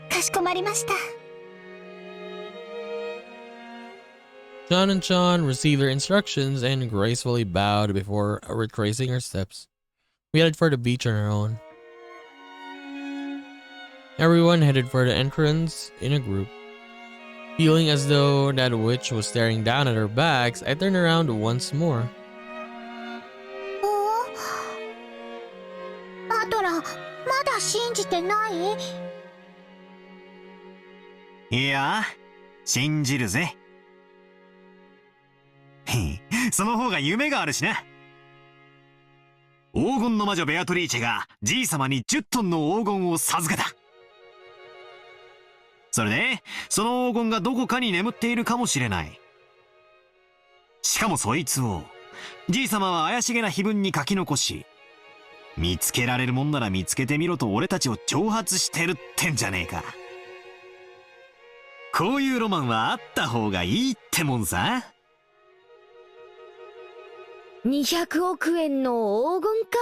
い、かしこまりました。John and Sean received their instructions and gracefully bowed before retracing her steps. We headed for the beach on our own. Everyone headed for the entrance in a group. Feeling as though that witch was staring down at our backs, I turned around once more. アトラ、まだ信じてない？いや、信じるぜ。その方が夢があるしな。黄金の魔女ベアトリーチェがじい様に10トンの黄金を授けた。それで、その黄金がどこかに眠っているかもしれない。しかもそいつを、じい様は怪しげな碑文に書き残し、見つけられるもんなら見つけてみろと俺たちを挑発してるってんじゃねえか。こういうロマンはあった方がいいってもんさ。200億円の黄金か。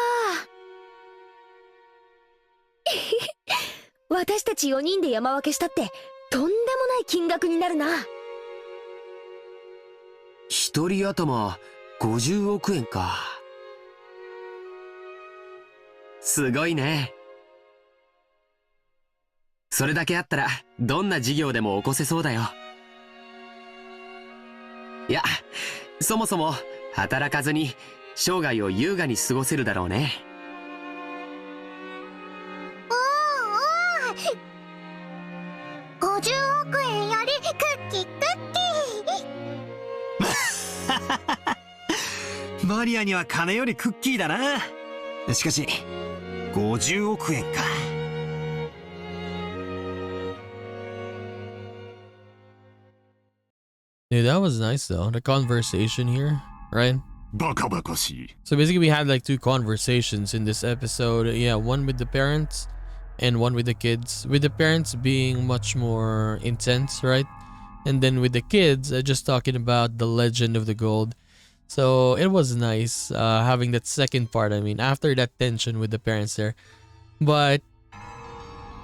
私たち4人で山分けしたってとんでもない金額になるな。一人頭50億円か。すごいね。それだけあったらどんな事業でも起こせそうだよ。いや、そもそも働かずに生涯を優雅に過ごせるだろうね。50億円よりクッキークッキー。マリアには金よりクッキーだな。しかし50億円か。Dude, that was nice though. The conversation here, right? バカバカしい。 So basically we had like two conversations in this episode. Yeah, one with the parents and one with the kids. With the parents being much more intense, right? And then with the kids, just talking about the legend of the gold. So it was nice having that second part. I mean, after that tension with the parents there. But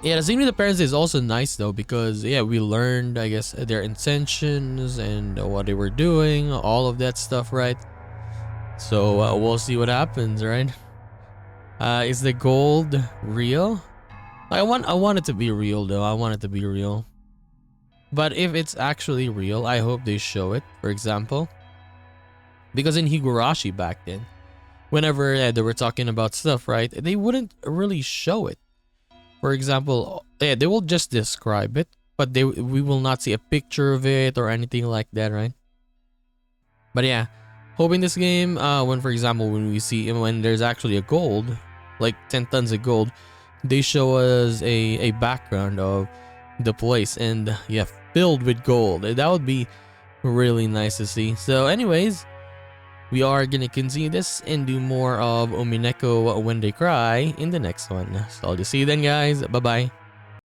yeah, the scene with the parents is also nice though, because yeah, we learned, I guess, their intentions and what they were doing, all of that stuff, right? So we'll see what happens, right? Is the gold real? I want it to be real though. I want it to be real. But if it's actually real, I hope they show it, for example. Because in Higurashi back then, whenever they were talking about stuff, right, they wouldn't really show it. For example, yeah, they will just describe it, but we will not see a picture of it or anything like that, right? But yeah, hoping this game, when for example, when there's actually a gold, like 10 tons of gold, they show us a background of the place and yeah, filled with gold. That would be really nice to see. So anyways, we are gonna continue this and do more of Umineko When They Cry in the next one. So I'll just see you then, guys. Bye bye.